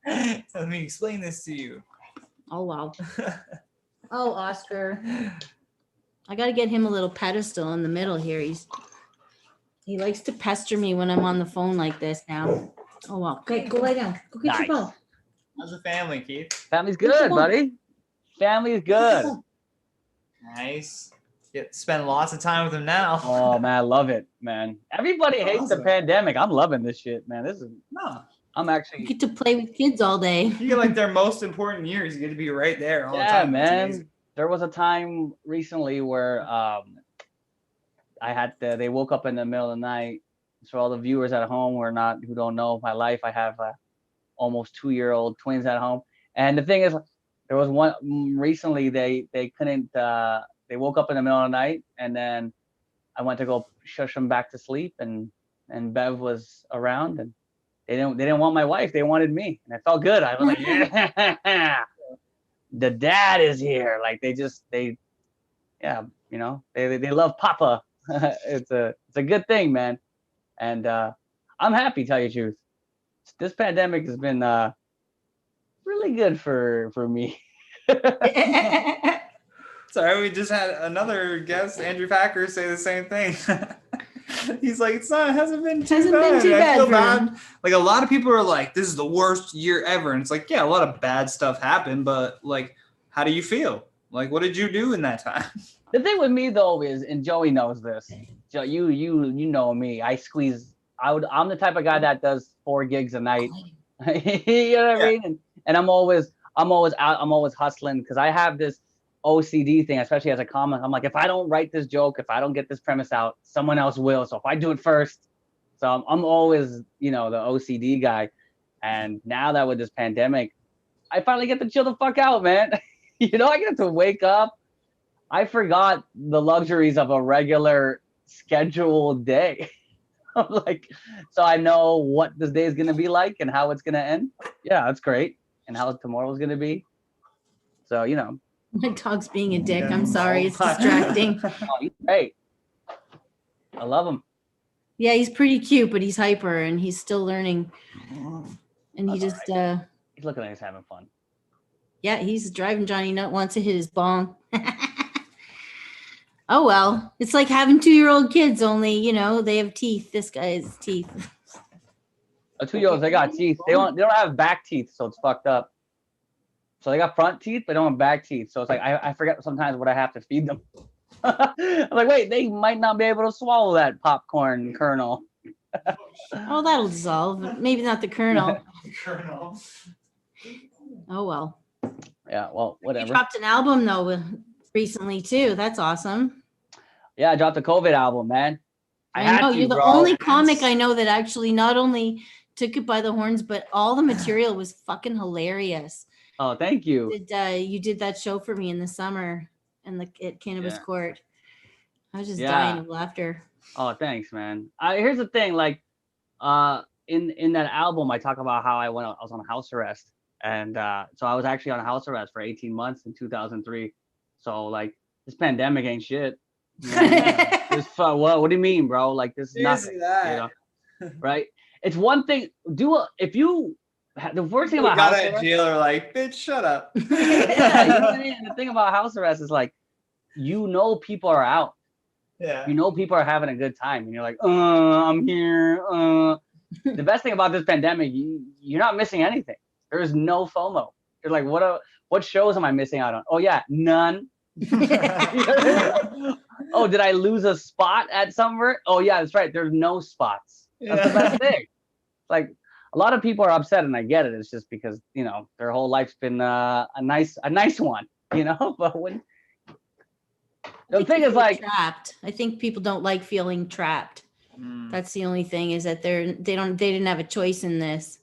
Let me explain this to you. Oh wow. Oh, Oscar. I got to get him a little pedestal in the middle here. He likes to pester me when I'm on the phone like this now. Oh wow. Okay, go lay down. Go get your Nice. phone. How's the family, Keith? Family's good, buddy. Family's good. Nice. Get to spend lots of time with him now. Oh man, I love it, man. Everybody hates the Awesome. pandemic. I'm loving this shit, man. No. I'm You actually get to play with kids all day. You get like their most important years. You get to be right there all the yeah, time. It's man. amazing. There was a time recently where they woke up in the middle of the night. So all the viewers at home who don't know my life, I have almost 2-year-old twins at home. And the thing is, there was one recently they couldn't they woke up in the middle of the night, and then I went to go shush them back to sleep, and Bev was around, and they didn't want my wife, they wanted me, and I felt good. I was like, yeah, the dad is here. Like they love Papa. It's a good thing, man. And I'm happy, tell you the truth. This pandemic has been really good for me. Sorry, we just had another guest, Andrew Packer, say the same thing. He's like, it hasn't been too bad. I feel bad. Like a lot of people are like, this is the worst year ever. And it's like, yeah, a lot of bad stuff happened, but like, how do you feel? Like, what did you do in that time? The thing with me though is, and Joey knows this. Joe, you know me. I'm the type of guy that does 4 gigs a night. You know what I mean? And I'm always out. I'm always hustling because I have this. OCD thing, especially as a comic. I'm like, if I don't write this joke, if I don't get this premise out, someone else will. So if I do it first, so I'm always, the OCD guy. And now that with this pandemic, I finally get to chill the fuck out, man. I get to wake up. I forgot the luxuries of a regular scheduled day. I'm like, so I know what this day is going to be like and how it's going to end. Yeah, that's great. And how tomorrow's going to be. So, My dog's being a dick. I'm sorry. It's distracting. Oh, he's great. I love him. Yeah, he's pretty cute, but he's hyper and he's still learning. And he just, he's looking like he's having fun. Yeah, he's driving Johnny Nut, wants to hit his bong. Oh, well, it's like having 2-year-old kids, only, they have teeth. This guy has teeth. 2-year-olds, they got teeth. They don't have back teeth, so it's fucked up. So they got front teeth, but they don't have back teeth. So it's like, I forget sometimes what I have to feed them. I'm like, wait, they might not be able to swallow that popcorn kernel. Oh, that'll dissolve. Maybe not the kernel. Colonel. Oh, well. Yeah, well, whatever. You dropped an album, though, recently, too. That's awesome. Yeah, I dropped a COVID album, man. I know. You're the only comic I know that actually not only took it by the horns, but all the material was fucking hilarious. Oh, thank you. You did that show for me in the summer at Cannabis Court. I was just dying of laughter. Oh, thanks, man. Here's the thing, like, in that album, I talk about how I was on house arrest, and so I was actually on house arrest for 18 months in 2003. So like, this pandemic ain't shit. What do you mean, bro? Like, this is nothing. Right? It's one thing. The worst thing about house arrest, jailer like, bitch, shut up. Yeah, you know what I mean? The thing about house arrest is like, people are out. Yeah. People are having a good time, and you're like, I'm here. The best thing about this pandemic, you're not missing anything. There's no FOMO. You're like, what shows am I missing out on? Oh yeah, none. Oh, did I lose a spot at somewhere? Oh yeah, that's right. There's no spots. That's the best thing. Like, a lot of people are upset, and I get it. It's just because their whole life's been a nice one. But when the thing is, like, trapped. I think people don't like feeling trapped. That's the only thing, is that they didn't have a choice in this.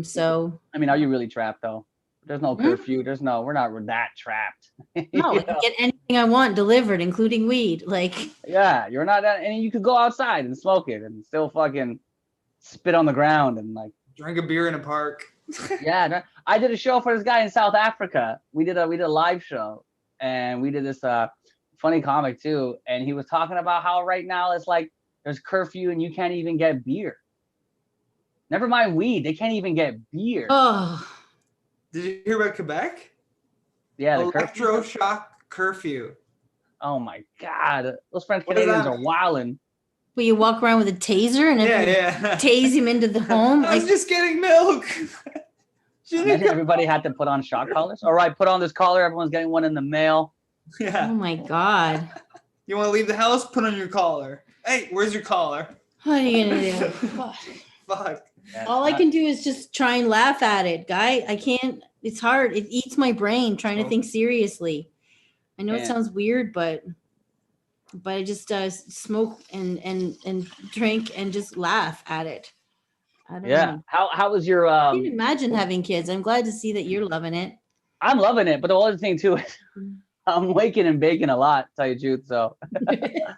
So I mean, are you really trapped though? There's no curfew. We're not that trapped. No, I can get anything I want delivered, including weed. Like, yeah, you're not that, and you could go outside and smoke it and still fucking spit on the ground and like drink a beer in a park. Yeah, I did a show for this guy in South Africa. We did a live show, and we did this funny comic too. And he was talking about how right now it's like there's curfew and you can't even get beer. Never mind weed, they can't even get beer. Oh, did you hear about Quebec? Yeah, the electroshock curfew. Oh my God, those French Canadians are wilding. Will you walk around with a taser and tase him into the home? I was just getting milk. Everybody had to put on shock collars. All right, put on this collar. Everyone's getting one in the mail. Yeah. Oh my God. You want to leave the house? Put on your collar. Hey, where's your collar? What are you gonna do? Fuck. All I can do is just try and laugh at it, guy. I can't. It's hard. It eats my brain trying to think seriously. I know it sounds weird, but I just smoke and drink and just laugh at it. I don't know. How was your I can't imagine having kids. I'm glad to see that you're loving it. I'm loving it, but the other thing too is I'm waking and baking a lot, to tell you the truth. So it's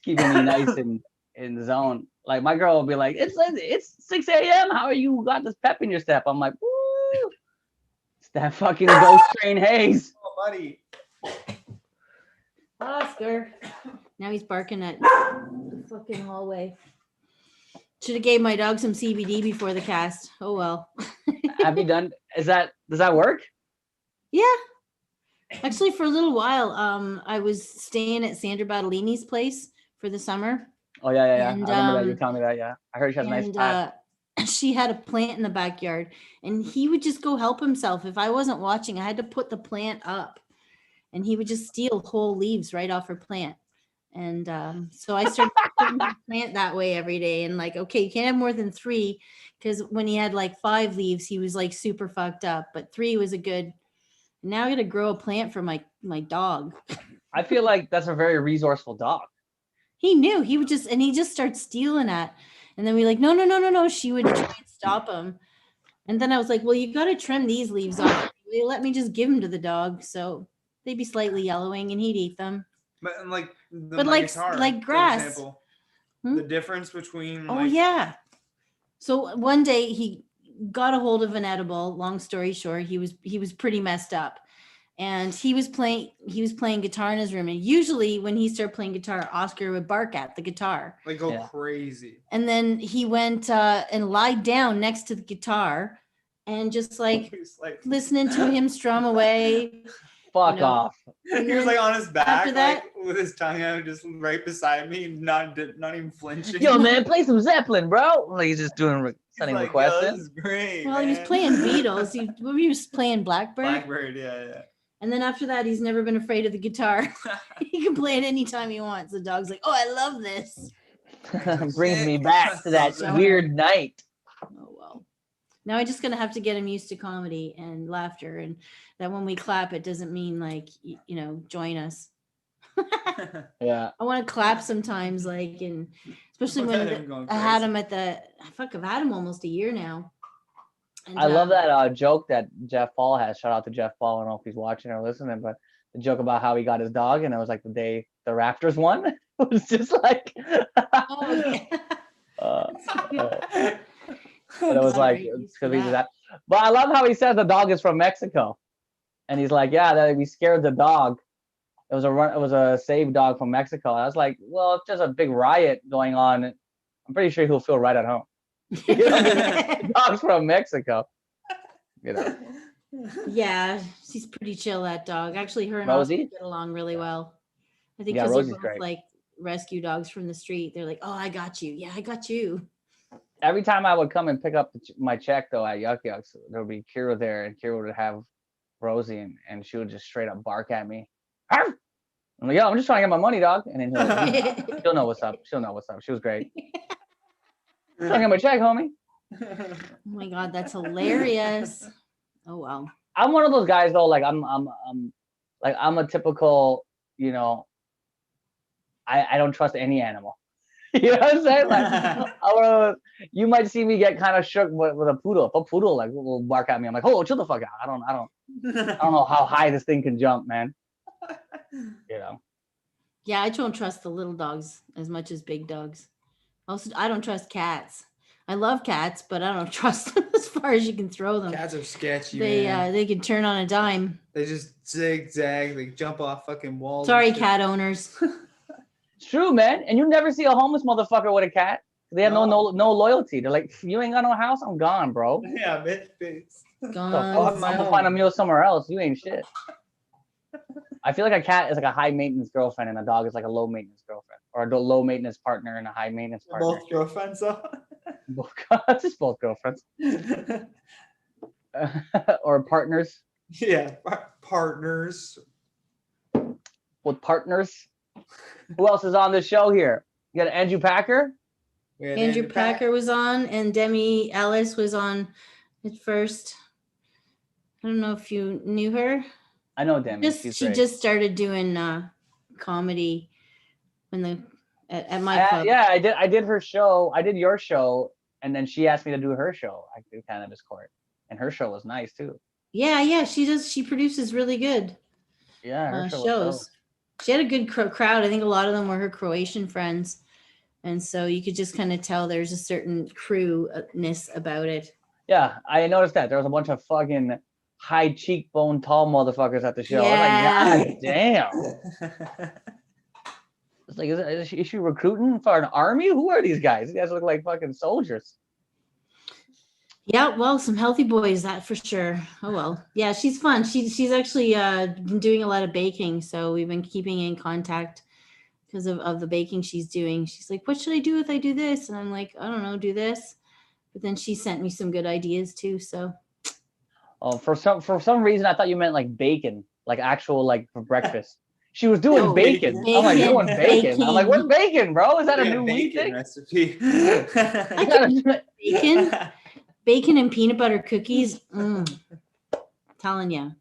keeping me nice and in the zone. Like, my girl will be like, it's 6 a.m. How are you got this pep in your step? I'm like, woo, it's that fucking ghost train haze. Oh, buddy. Oscar. Now he's barking at the fucking hallway. Should have gave my dog some CBD before the cast. Oh well. Have you done? Does that work? Yeah. Actually, for a little while, I was staying at Sandra Battellini's place for the summer. Oh yeah. And, I remember that. You telling me that. Yeah, I heard she has a nice pad. She had a plant in the backyard, and he would just go help himself. If I wasn't watching, I had to put the plant up, and he would just steal whole leaves right off her plant. And so I started putting the plant that way every day. And like, okay, you can't have more than 3, because when he had like 5 leaves, he was like super fucked up. But 3 was a good Now I got to grow a plant for my dog. I feel like that's a very resourceful dog. He knew he just started stealing it. And then we like, no. She would try and stop him. And then I was like, well, you got to trim these leaves off. They let me just give them to the dog. So they'd be slightly yellowing and he'd eat them. But like, guitar, like grass. For example, the difference between. Oh, yeah. So one day he got a hold of an edible. Long story short, he was pretty messed up. And he was playing guitar in his room. And usually when he started playing guitar, Oscar would bark at the guitar. Like go crazy. And then he went and lied down next to the guitar and just like listening to him strum away. Fuck off. He was like on his back, like with his tongue out just right beside me, not even flinching. Yo, man, play some Zeppelin, bro. Like he's just doing sending requests. This is great. Well, man. He was playing Beatles. He was playing Blackbird. Blackbird, yeah. And then after that, he's never been afraid of the guitar. He can play it anytime he wants. The dog's like, oh, I love this. Brings me back to that weird night. Oh, well. Now I'm just going to have to get him used to comedy and laughter. And that when we clap, it doesn't mean like, join us. Yeah. I want to clap sometimes, like, and especially when I had him I've had him almost a year now. And, I love that joke that Jeff Paul has. Shout out to Jeff Paul. I don't know if he's watching or listening, but the joke about how he got his dog, and it was like the day the Raptors won. It was just like, oh, yeah. But it was like because he's that. But I love how he says the dog is from Mexico, and he's like, yeah, we scared the dog. It was a saved dog from Mexico. And I was like, well, if there's a big riot going on, I'm pretty sure he'll feel right at home. Dog's from Mexico. Yeah, she's pretty chill, that dog. Actually, her and Rosie Oscar get along really well. I think Yeah, because Rosie's they're both great. like rescue dogs from the street. They're like, oh, I got you. Yeah, I got you. Every time I would come and pick up my check though at Yuck Yucks, there would be Kira there, and Kira would have Rosie, and she would just straight up bark at me. Arf! I'm like, yo, I'm just trying to get my money, dog. And then she'll know what's up. She'll know what's up. She was great. Trying to get my check, homie. Oh my God, that's hilarious. Oh well. I'm one of those guys though. Like I'm a typical, I don't trust any animal. You know what I'm saying? Like, you might see me get kind of shook with a poodle. If a poodle like will bark at me, I'm like, oh, chill the fuck out. I don't know how high this thing can jump, man. Yeah, I don't trust the little dogs as much as big dogs. Also, I don't trust cats. I love cats, but I don't trust them as far as you can throw them. Cats are sketchy. They can turn on a dime. They just zigzag. They jump off fucking walls. Sorry, cat owners. It's true, man. And you never see a homeless motherfucker with a cat. They have no loyalty. They're like, you ain't got no house, I'm gone, bro. Yeah, bitch. Gone. I'm gonna find a meal somewhere else. You ain't shit. I feel like a cat is like a high maintenance girlfriend, and a dog is like a low maintenance girlfriend, or a low maintenance partner and a high maintenance partner. Both girlfriends, though. Just both girlfriends. Or partners. Yeah, partners. With partners. Who else is on the show here? You got Andrew Packer. Andrew Packer was on, and Demi Ellis was on at first. I don't know if you knew her. I know Demi. She just started doing comedy at my club. Yeah, I did her show. I did your show, and then she asked me to do her show. I did Cannabis Court, and her show was nice too. Yeah, she does. She produces really good. Yeah, her shows. She had a good crowd. I think a lot of them were her Croatian friends, and so you could just kind of tell there's a certain crewness about it. Yeah, I noticed that there was a bunch of fucking high cheekbone, tall motherfuckers at the show. Yeah. I was like, God damn. It's like, is she recruiting for an army? Who are these guys? These guys look like fucking soldiers. Yeah, well, some healthy boys, that for sure. Oh well, yeah, she's fun. She's actually been doing a lot of baking, so we've been keeping in contact because of the baking she's doing. She's like, "What should I do if I do this?" And I'm like, "I don't know, do this." But then she sent me some good ideas too. So, for some reason, I thought you meant like bacon, like actual like for breakfast. She was doing bacon. I'm like, doing bacon. I'm like, what's bacon, bro? Is that a new wheat thing? Recipe. Bacon and peanut butter cookies. Telling you.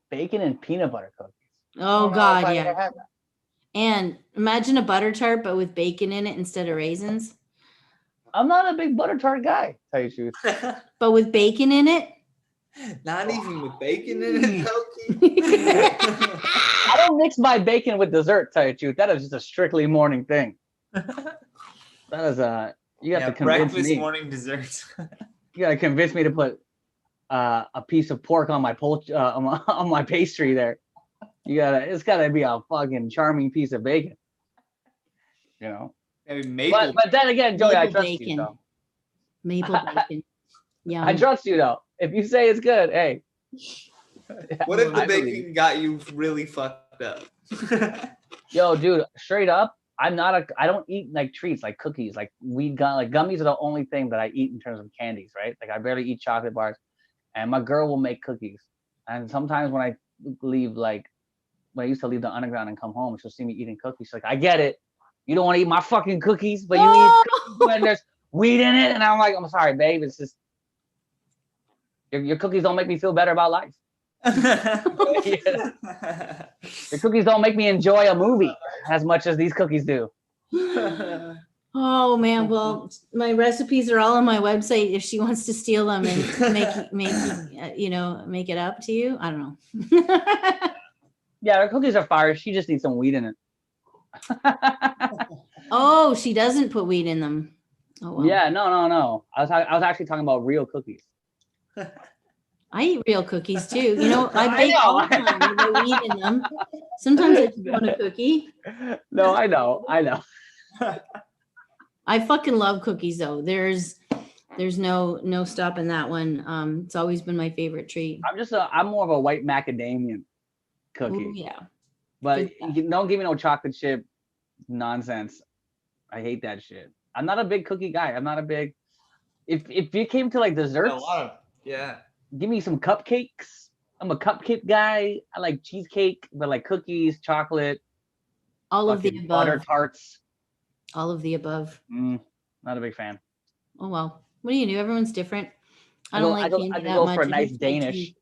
Bacon and peanut butter cookies. Oh God, yeah. And imagine a butter tart, but with bacon in it instead of raisins. I'm not a big butter tart guy, tell you the truth. But with bacon in it. Not even with bacon in it, Loki. I don't mix my bacon with dessert, tell you the truth. That is just a strictly morning thing. That is you have to convince breakfast, me. morning, dessert. You gotta convince me to put a piece of pork on my on my pastry there. It's gotta be a fucking charming piece of bacon. You know. Maybe maple. But then again, Joey, I trust bacon. you though. Maple bacon. Yeah. I trust you though. If you say it's good, hey. What if the bacon got you really fucked up? Yo, dude, straight up, I don't eat like treats, like cookies, like gummies are the only thing that I eat in terms of candies, right? Like I barely eat chocolate bars, and my girl will make cookies. And sometimes when I leave, like when I used to leave the underground and come home, she'll see me eating cookies. She's like, I get it. You don't want to eat my fucking cookies, but you eat cookies when there's weed in it. And I'm like, I'm sorry, babe. It's just your cookies don't make me feel better about life. Your cookies don't make me enjoy a movie as much as these cookies do. Oh man, well, my recipes are all on my website. If she wants to steal them and make it up to you, I don't know. Yeah, her cookies are fire. She just needs some weed in it. Oh, she doesn't put weed in them. Oh, well. Yeah, no. I was actually talking about real cookies. I eat real cookies too. You know, I bake all the time with no weed in them. Sometimes I just want a cookie. No, I know. I fucking love cookies though. There's no stopping that one. It's always been my favorite treat. I'm more of a white macadamia cookie. Ooh, yeah. But don't give me no chocolate chip nonsense. I hate that shit. I'm not a big cookie guy. I'm not a big. If you came to like desserts, give me some cupcakes. I'm a cupcake guy. I like cheesecake, but like cookies, chocolate, all of the above. Butter tarts. All of the above. Not a big fan. Oh well. What do you do? Everyone's different. I don't like candy that go much. for a nice Danish.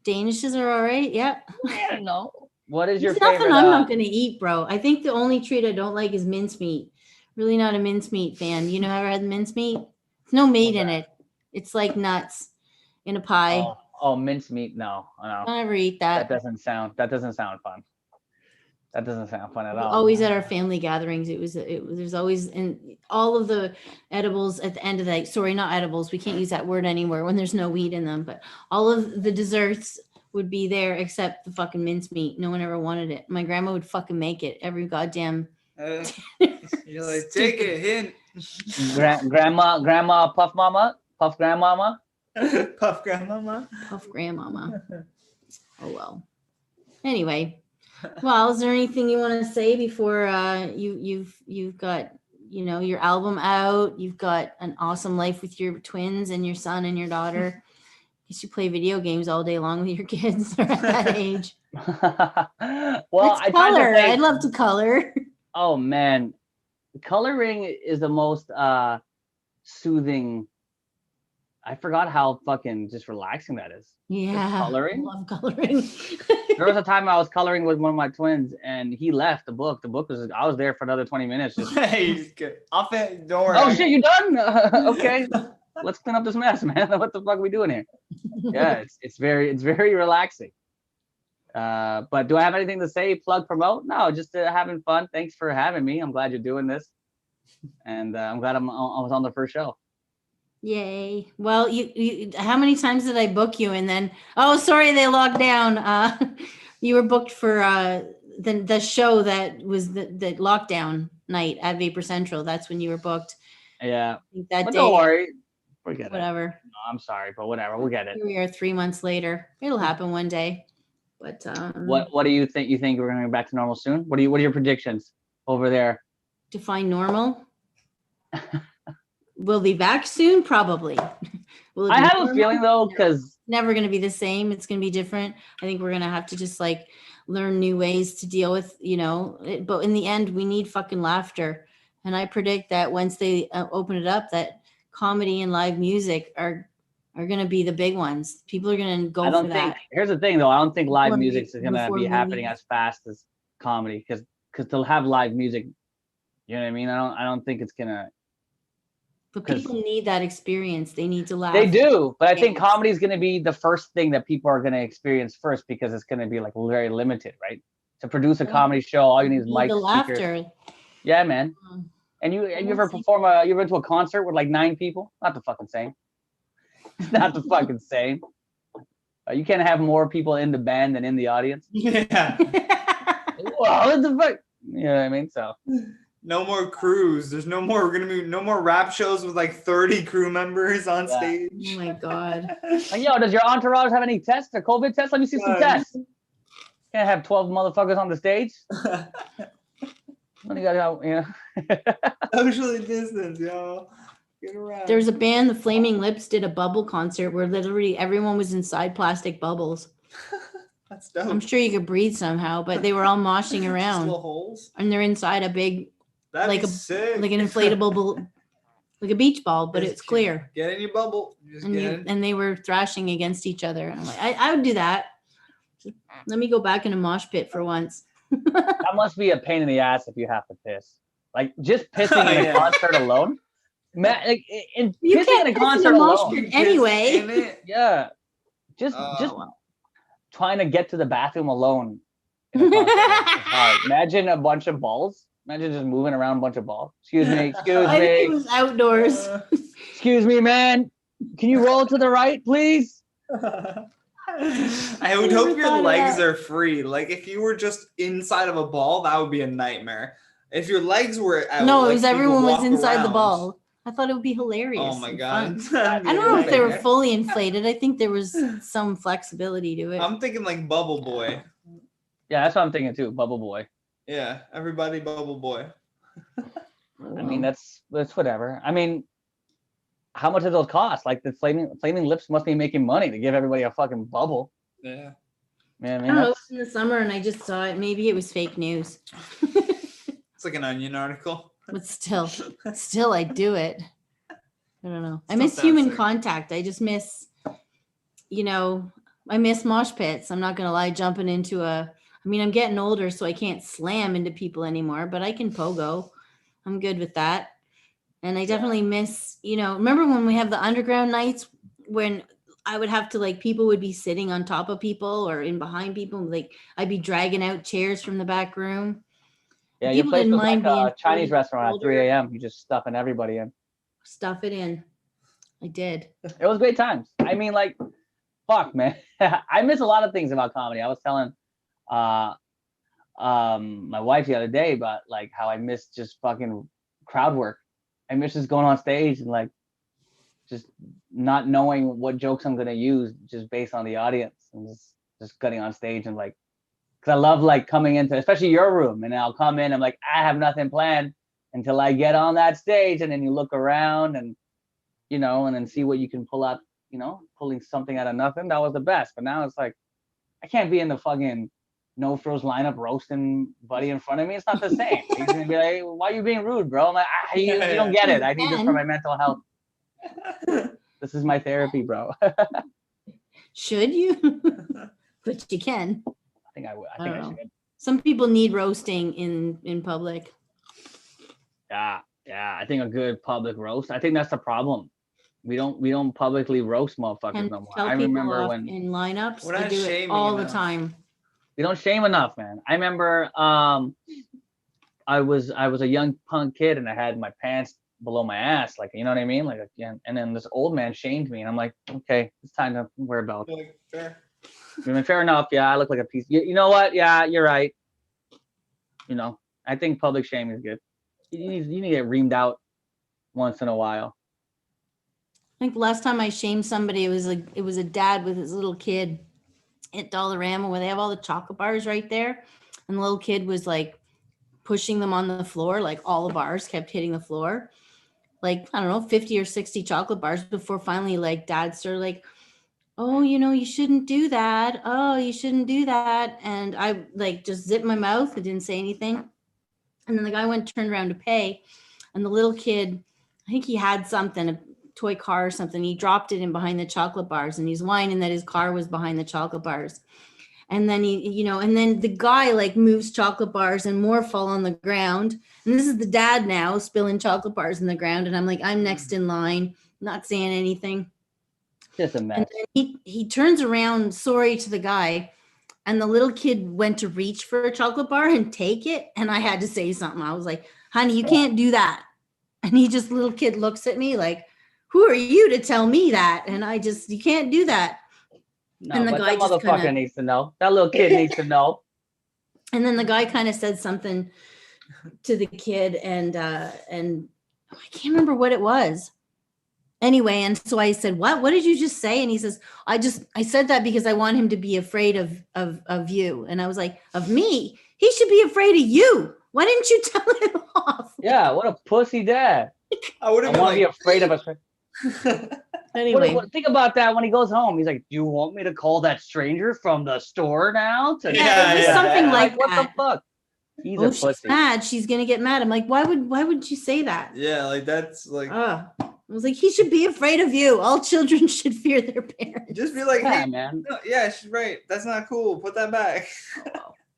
Danishes are all right. Yeah. I don't know. What is your favorite? Nothing I'm not gonna eat, bro. I think the only treat I don't like is mincemeat. Really not a mincemeat fan. You know, ever had mincemeat? There's no meat in it. It's like nuts in a pie. Oh, mincemeat. No. I'll never eat that. That doesn't sound fun. That doesn't sound fun at all. Always at our family gatherings, there's always, and all of the edibles at the end of the night. Sorry, not edibles. We can't use that word anymore when there's no weed in them. But all of the desserts would be there except the fucking mincemeat. No one ever wanted it. My grandma would fucking make it every goddamn. You're like, take a hint. Grandma, puff mama, puff grandmama, puff grandmama, puff grandmama. Oh well. Anyway. Well, is there anything you want to say before you've got, you know, your album out? You've got an awesome life with your twins and your son and your daughter. You play video games all day long with your kids at that age. Well, I'd love to color. Oh man, coloring is the most soothing. I forgot how fucking just relaxing that is. Yeah, coloring. I love coloring. There was a time I was coloring with one of my twins, and he left the book. The book was. I was there for another 20 minutes. Just. Hey, don't worry. Oh shit, you done? Okay, let's clean up this mess, man. What the fuck are we doing here? Yeah, it's very relaxing. But do I have anything to say? Plug, promote? No, just having fun. Thanks for having me. I'm glad you're doing this, and I'm glad I was on the first show. Yay. Well, you how many times did I book you? And then, oh, sorry, they locked down. You were booked for the show that was the lockdown night at Vapor Central. That's when you were booked. Yeah. That day. Don't worry. Forget it. Whatever. No, I'm sorry, but whatever. We'll get it. Here we are 3 months later. It'll happen one day. But what do you think? You think we're gonna go back to normal soon? What are your predictions over there? Define normal. We'll be back soon, probably. I have a feeling though, because never going to be the same. It's going to be different. I think we're going to have to just like learn new ways to deal with, you know, but in the end, we need fucking laughter. And I predict that once they open it up, that comedy and live music are are going to be the big ones. People are going to go I don't for think. that. Here's the thing, though. I don't think live Before music is mu- gonna before be happening movies. as fast as comedy, because to have live music, you know what I mean. I don't think it's gonna. But 'cause people need that experience. They need to laugh. They do, but I think Yes. comedy is gonna be the first thing that people are gonna experience first, because it's gonna be like very limited, right? To produce a Yeah. comedy show, all you need You is need mic, the speakers. laughter. Yeah, man. Mm. And you I ever see. you ever been to a concert with like 9 people? Not the fucking same. It's not the fucking same. You can't have more people in the band than in the audience. Yeah. Well, what the fuck? You know what I mean? So No more crews. There's no more. We're gonna be no more rap shows with like 30 crew members on Yeah. stage. Oh my God. like, yo, does your entourage have any tests or COVID tests? Let me see some tests. Can't have 12 motherfuckers on the stage. What do you got? You know. Socially distance, yo. Get around. There was a band, the Flaming Lips, did a bubble concert where literally everyone was inside plastic bubbles. That's dope. I'm sure you could breathe somehow, but they were all moshing Just around, little holes. and they're inside a big, That'd like be a sick. like an inflatable, like a beach ball, but Just it's clear. Get in your bubble. Just And, get in. and they were thrashing against each other. And I'm like, I would do that. Let me go back in a mosh pit for once. That must be a pain in the ass if you have to piss. Like just pissing in a Yeah. concert alone. Man, like in You pissing can't in a piss in a concert mosh alone. pit Just anyway. in it. Yeah. Just Oh. trying to get to the bathroom alone in a concert is hard. Imagine a bunch of balls. Imagine just moving around a bunch of balls. Excuse me, excuse I think it me. was outdoors. Excuse me, man. Can you roll to the right, please? I would never hope your thought of legs that. are free. Like if you were just inside of a ball, that would be a nightmare. If your legs were out, No, like, it was you could everyone was walk inside the around. ball. I thought it would be hilarious. Oh my and god. fun. That'd be I don't know if they were nightmare. fully inflated. I think there was some flexibility to it. I'm thinking like Bubble Boy. Yeah, that's what I'm thinking too. Bubble Boy. Yeah, everybody Bubble Boy. I mean, that's whatever. I mean, how much do those cost? Like the flaming lips must be making money to give everybody a fucking bubble. Yeah. Man, I I mean, don't know. It that's, was in the summer and I just saw it. Maybe it was fake news. It's like an Onion article. But still I'd do it. I don't know. I Still miss sounds human sick. contact. I just miss, I miss mosh pits. I'm not going to lie, jumping into I'm getting older, so I can't slam into people anymore, but I can pogo. I'm good with that. And I definitely miss, remember when we have the underground nights when I would have to people would be sitting on top of people or in behind people. Like I'd be dragging out chairs from the back room. yeah, your People place didn't was like mind a being Chinese 40 restaurant at older. 3 a.m. You just stuffing everybody in. Stuff it in. I did. It was great times. I mean, like, fuck, man. I miss a lot of things about comedy. I was telling my wife the other day about like how I miss just fucking crowd work. I miss just going on stage and like just not knowing what jokes I'm gonna use just based on the audience and just getting on stage and like, because I love like coming into especially your room and I'll come in, I'm like, I have nothing planned until I get on that stage, and then you look around and and then see what you can pull out, pulling something out of nothing. That was the best. But now it's like I can't be in the fucking no frills lineup roasting buddy in front of me. It's not the same. He's gonna be like, why are you being rude, bro? I'm like, you don't get it. I need this for my mental health. This is my therapy, bro. Should you? But you can. I think I would. I think I should. Some people need roasting in public. Yeah. I think a good public roast. I think that's the problem. We don't publicly roast motherfuckers And no more. tell I people remember off when in lineups, We're they not do it shaming all the enough. time. we don't shame enough, man. I remember I was a young punk kid and I had my pants below my ass, like, you know what I mean? Like, again, and then this old man shamed me and I'm like, okay, it's time to wear a belt. Like, fair. I mean, fair enough. Yeah, I look like a piece. You know what? Yeah, you're right. I think public shaming is good. You need to get reamed out once in a while. I think the last time I shamed somebody, it was a dad with his little kid at Dollarama where they have all the chocolate bars right there. And the little kid was like pushing them on the floor, like all the bars kept hitting the floor. Like, I don't know, 50 or 60 chocolate bars before finally like dad started like, oh, you shouldn't do that. Oh, you shouldn't do that. And I like just zipped my mouth. I didn't say anything. And then the guy turned around to pay. And the little kid, I think he had something, toy car or something. He dropped it in behind the chocolate bars, and he's whining that his car was behind the chocolate bars. And then and then the guy like moves chocolate bars and more fall on the ground. And this is the dad now spilling chocolate bars in the ground. And I'm like, I'm next in line, not saying anything. Just a mess. And then he turns around, sorry to the guy. And the little kid went to reach for a chocolate bar and take it. And I had to say something. I was like, honey, you can't do that. And little kid looks at me like, who are you to tell me that? And you can't do that. No, and the but guy that just motherfucker needs to know. That little kid needs to know. And then the guy kind of said something to the kid, and I can't remember what it was. Anyway, and so I said, what did you just say? And he says, I said that because I want him to be afraid of you. And I was like, of me? He should be afraid of you. Why didn't you tell him off? Yeah, what a pussy dad. I want to be afraid of us. Anyway, think about that when he goes home. He's like, do you want me to call that stranger from the store now? Yeah, it was something like that. What the fuck? He's a pussy. She's mad. She's gonna get mad. I'm like, why would you say that? Yeah, like that's like. I was like, he should be afraid of you. All children should fear their parents. Just be like, yeah, hey, man. No, yeah, she's right. That's not cool. Put that back.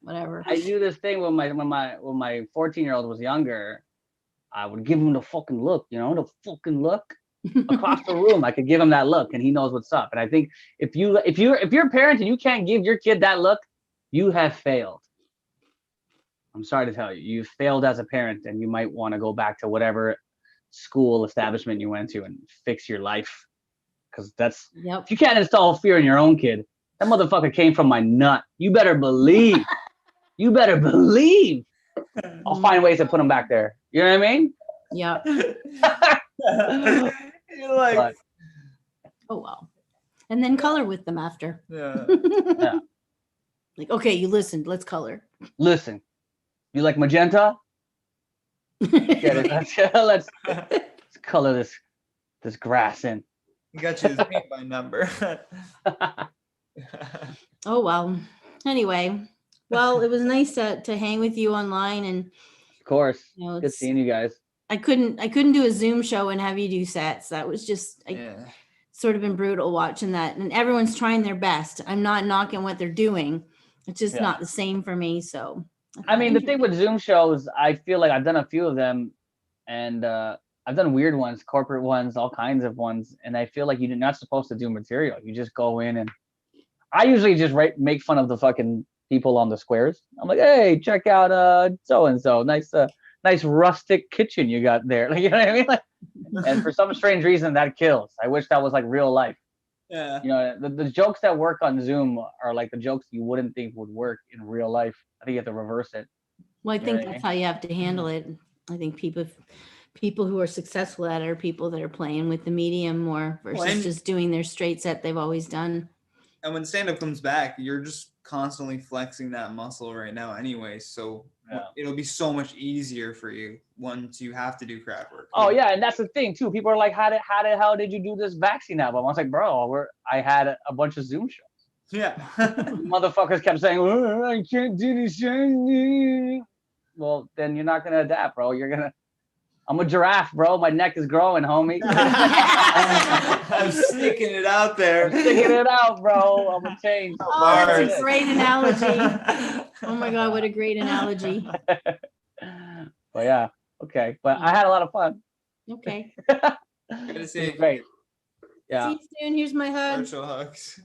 Whatever. I do this thing when my 14-year-old was younger. I would give him the fucking look, the fucking look. Across the room, I could give him that look, and he knows what's up. And I think if you're a parent and you can't give your kid that look, you have failed. I'm sorry to tell you, you've failed as a parent, and you might want to go back to whatever school establishment you went to and fix your life. Because if you can't install fear in your own kid, that motherfucker came from my nut. You better believe. You better believe. I'll find ways to put him back there. You know what I mean? Yeah. You're like, oh well. And then color with them after. Yeah. Yeah. Like, okay, you listened. Let's color. Listen, you like magenta? Let's color this grass in. You got you his paint by number. Oh well. Anyway, well, it was nice to hang with you online, and of course, good seeing you guys. I couldn't do a Zoom show and have you do sets. That was just sort of been brutal watching that. And everyone's trying their best. I'm not knocking what they're doing. It's just not the same for me. So I mean, the thing with Zoom shows, I feel like I've done a few of them, and I've done weird ones, corporate ones, all kinds of ones. And I feel like you're not supposed to do material. You just go in, and I usually just make fun of the fucking people on the squares. I'm like, hey, check out so-and-so. Nice rustic kitchen you got there. Like, you know what I mean? Like, and for some strange reason that kills. I wish that was like real life. Yeah. The jokes that work on Zoom are like the jokes you wouldn't think would work in real life. I think you have to reverse it. Well, I think that's how you have to handle it. I think people who are successful at it are people that are playing with the medium more versus just doing their straight set they've always done. And when stand-up comes back, you're just constantly flexing that muscle right now anyway. So it'll be so much easier for you once you have to do crowd work. Oh yeah, and that's the thing too. People are like, how the hell did you do this vaccine album? I was like, bro, I had a bunch of Zoom shows. Yeah. Motherfuckers kept saying, oh, I can't do this. Well, then you're not gonna adapt, bro. I'm a giraffe, bro. My neck is growing, homie. I'm sticking it out there. I'm sticking it out, bro. I'm gonna change. Oh, that's a great analogy. Oh my God, what a great analogy. But yeah, okay. But I had a lot of fun. Okay. Good to see you. Great. Yeah. See you soon. Here's my hug. Virtual hugs.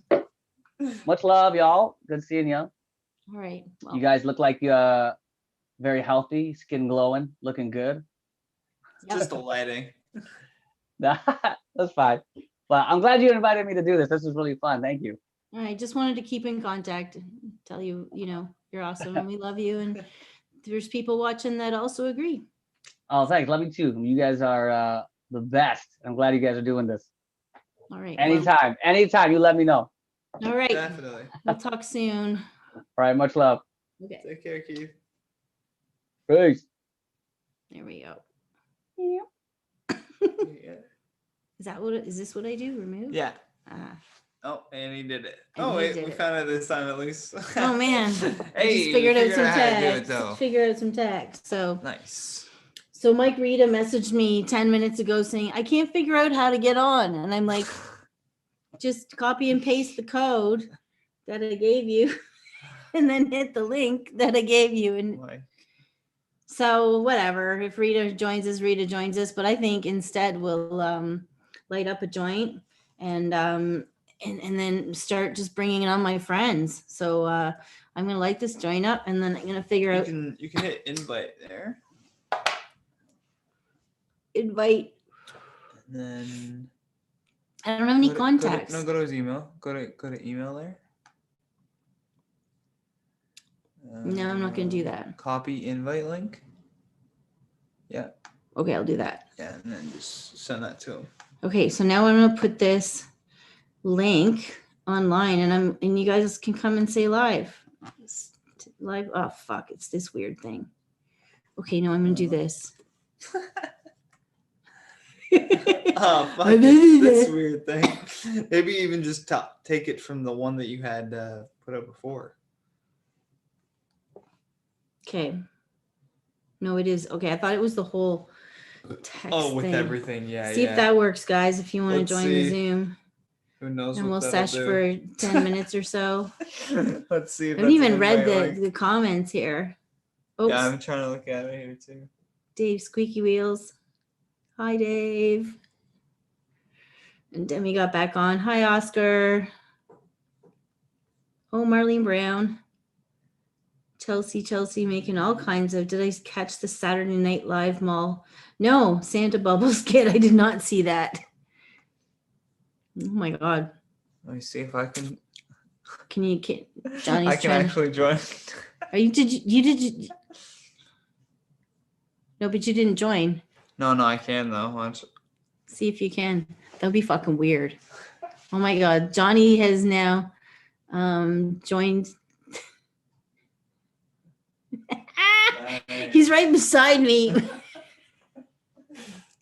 Much love, y'all. Good seeing you. All right. Well, You guys look like very healthy, skin glowing, looking good. Just the lighting. That's fine. But I'm glad you invited me to do this. This was really fun. Thank you. all right. Just wanted to keep in contact, tell you, you're awesome and we love you. And there's people watching that also agree. Oh, thanks. Love you too. You guys are the best. I'm glad you guys are doing this. All right. Anytime. You let me know. All right. Definitely. We'll talk soon. All right. Much love. Okay. Take care, Keith. Peace. There we go. Yeah. Is this what I do? Remove? Yeah. Ah. Oh, and he did it. And Oh, he wait, did we it. found it this time at least. Oh man. I Hey, just figured out some how to do it, text. though. Figured out some text. So Nice. So Mike Rita messaged me 10 minutes ago saying, I can't figure out how to get on. And I'm like, just copy and paste the code that I gave you and then hit the link that I gave you. And so whatever, if Rita joins us, but I think instead we'll light up a joint and then start just bringing on my friends. So I'm going to light this joint up and then I'm going to figure out. You can hit invite there. Invite. And then I don't have any contacts. Go to his email. Go to email there. No, I'm not going to do that. Copy invite link. Yeah. Okay, I'll do that. Yeah, and then just send that to him. Okay, so now I'm going to put this link online and you guys can come and say live. Live. Oh, fuck. It's this weird thing. Okay, no, I'm going to do this. Oh, fuck. This weird thing. Maybe even just take it from the one that you had put up before. Okay. No, it is. Okay, I thought it was the whole text with thing. Everything. Yeah, See if that works, guys, if you want to join the Zoom. Who knows and what we'll that'll sesh do. for 10 minutes or so. Let's see if I haven't even read the comments here. Oops. Yeah, I'm trying to look at it here too. Dave Squeaky Wheels. Hi, Dave. And Demi got back on. Hi, Oscar. Oh, Marlene Brown. Chelsea making all kinds of. Did I catch the Saturday Night Live mall? No, Santa Bubbles kid. I did not see that. Oh my God. Let me see if I can. Can you? Johnny's I can actually join. Are you? Did you? No, but you didn't join. No, I can though. Watch. See if you can. That'd be fucking weird. Oh my God, Johnny has now joined. He's right beside me.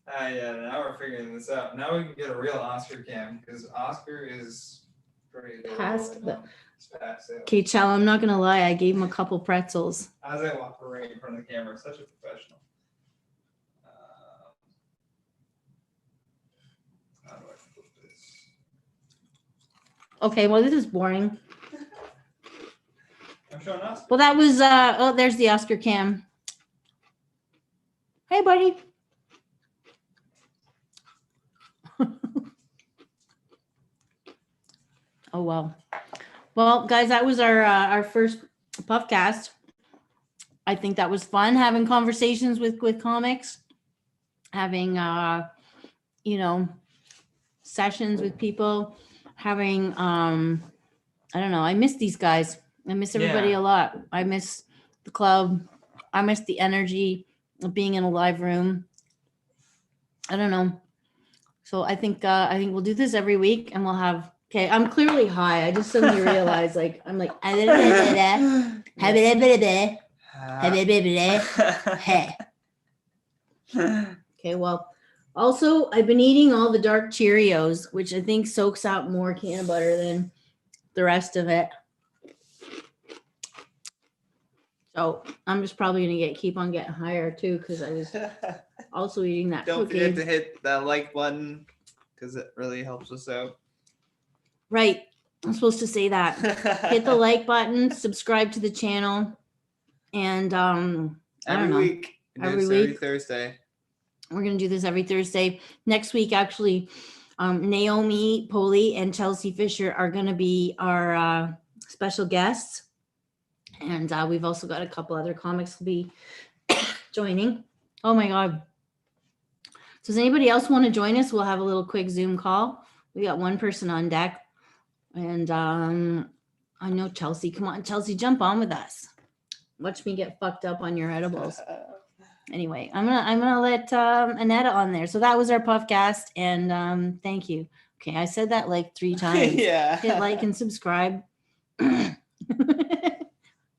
Yeah, now we're figuring this out. Now we can get a real Oscar cam because Oscar is pretty Past the. Past it. Okay, Chal, I'm not gonna lie. I gave him a couple pretzels. As I walk right in front of the camera, such a professional. How do I flip this? Okay, well, this is boring. I'm showing Oscar. Well, that was. Oh, there's the Oscar cam. Hey, buddy. Oh, wow. Well, guys, that was our first Puffcast. I think that was fun having conversations with comics, having sessions with people, having I don't know. I miss these guys. I miss everybody a lot. I miss the club. I miss the energy of being in a live room. I don't know. So I think we'll do this every week, and we'll have. Okay, I'm clearly high. I just suddenly realized, I'm like, okay, well, also, I've been eating all the dark Cheerios, which I think soaks out more peanut butter than the rest of it. So I'm just probably gonna keep on getting higher too, because I was also eating that. Don't cookie. forget to hit that like button because it really helps us out. Right. I'm supposed to say that. Hit the like button, subscribe to the channel, and every Thursday. We're gonna do this every Thursday. Next week, actually, Naomi Poley and Chelsea Fisher are gonna be our special guests, and we've also got a couple other comics will be joining. Oh my God! So does anybody else want to join us? We'll have a little quick Zoom call. We got one person on deck. And I know Chelsea. Come on, Chelsea, jump on with us. Watch me get fucked up on your edibles. Anyway, I'm gonna let Annetta on there. So that was our Puffcast, and thank you. Okay, I said that like 3 times. Yeah. Hit like and subscribe.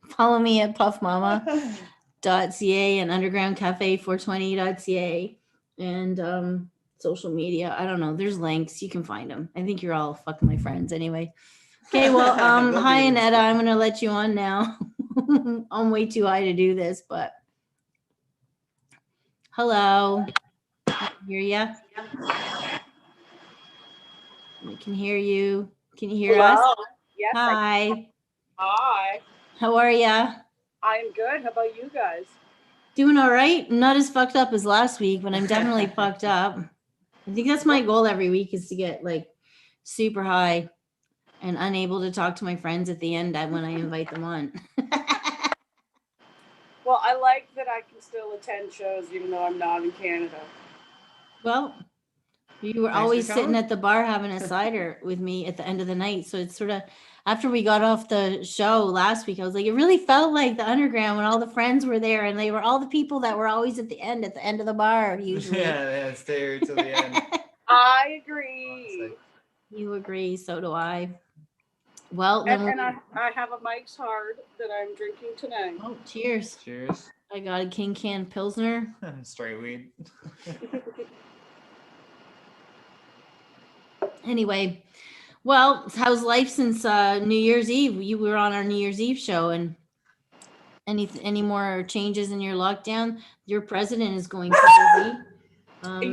Follow me at puffmama.ca and undergroundcafe420.ca and social media. I don't know. There's links. You can find them. I think you're all fucking my friends anyway. Okay, well, hi, Annetta. I'm going to let you on now. I'm way too high to do this, but Hello. I can hear ya. We can hear you. Can you hear us? Yes. Hi. Hi. How are ya? I am good. How about you guys? Doing all right. Not as fucked up as last week, but I'm definitely fucked up. I think that's my goal every week is to get like super high and unable to talk to my friends at the end when I invite them on. Well, I like that I can still attend shows even though I'm not in Canada. Well, you were Thanks for always sitting coming. at the bar having a cider with me at the end of the night. So it's sort of after we got off the show last week, I was like, it really felt like the underground when all the friends were there and they were all the people that were always at the end of the bar usually. Yeah, stay here till the end. I agree. You agree, so do I. Well, then And I have a Mike's Hard that I'm drinking tonight. oh, cheers. Cheers. I got a King Can Pilsner. Straight weed. Anyway, well, how's life since New Year's Eve? You were on our New Year's Eve show, and any more changes in your lockdown? Your president is going crazy.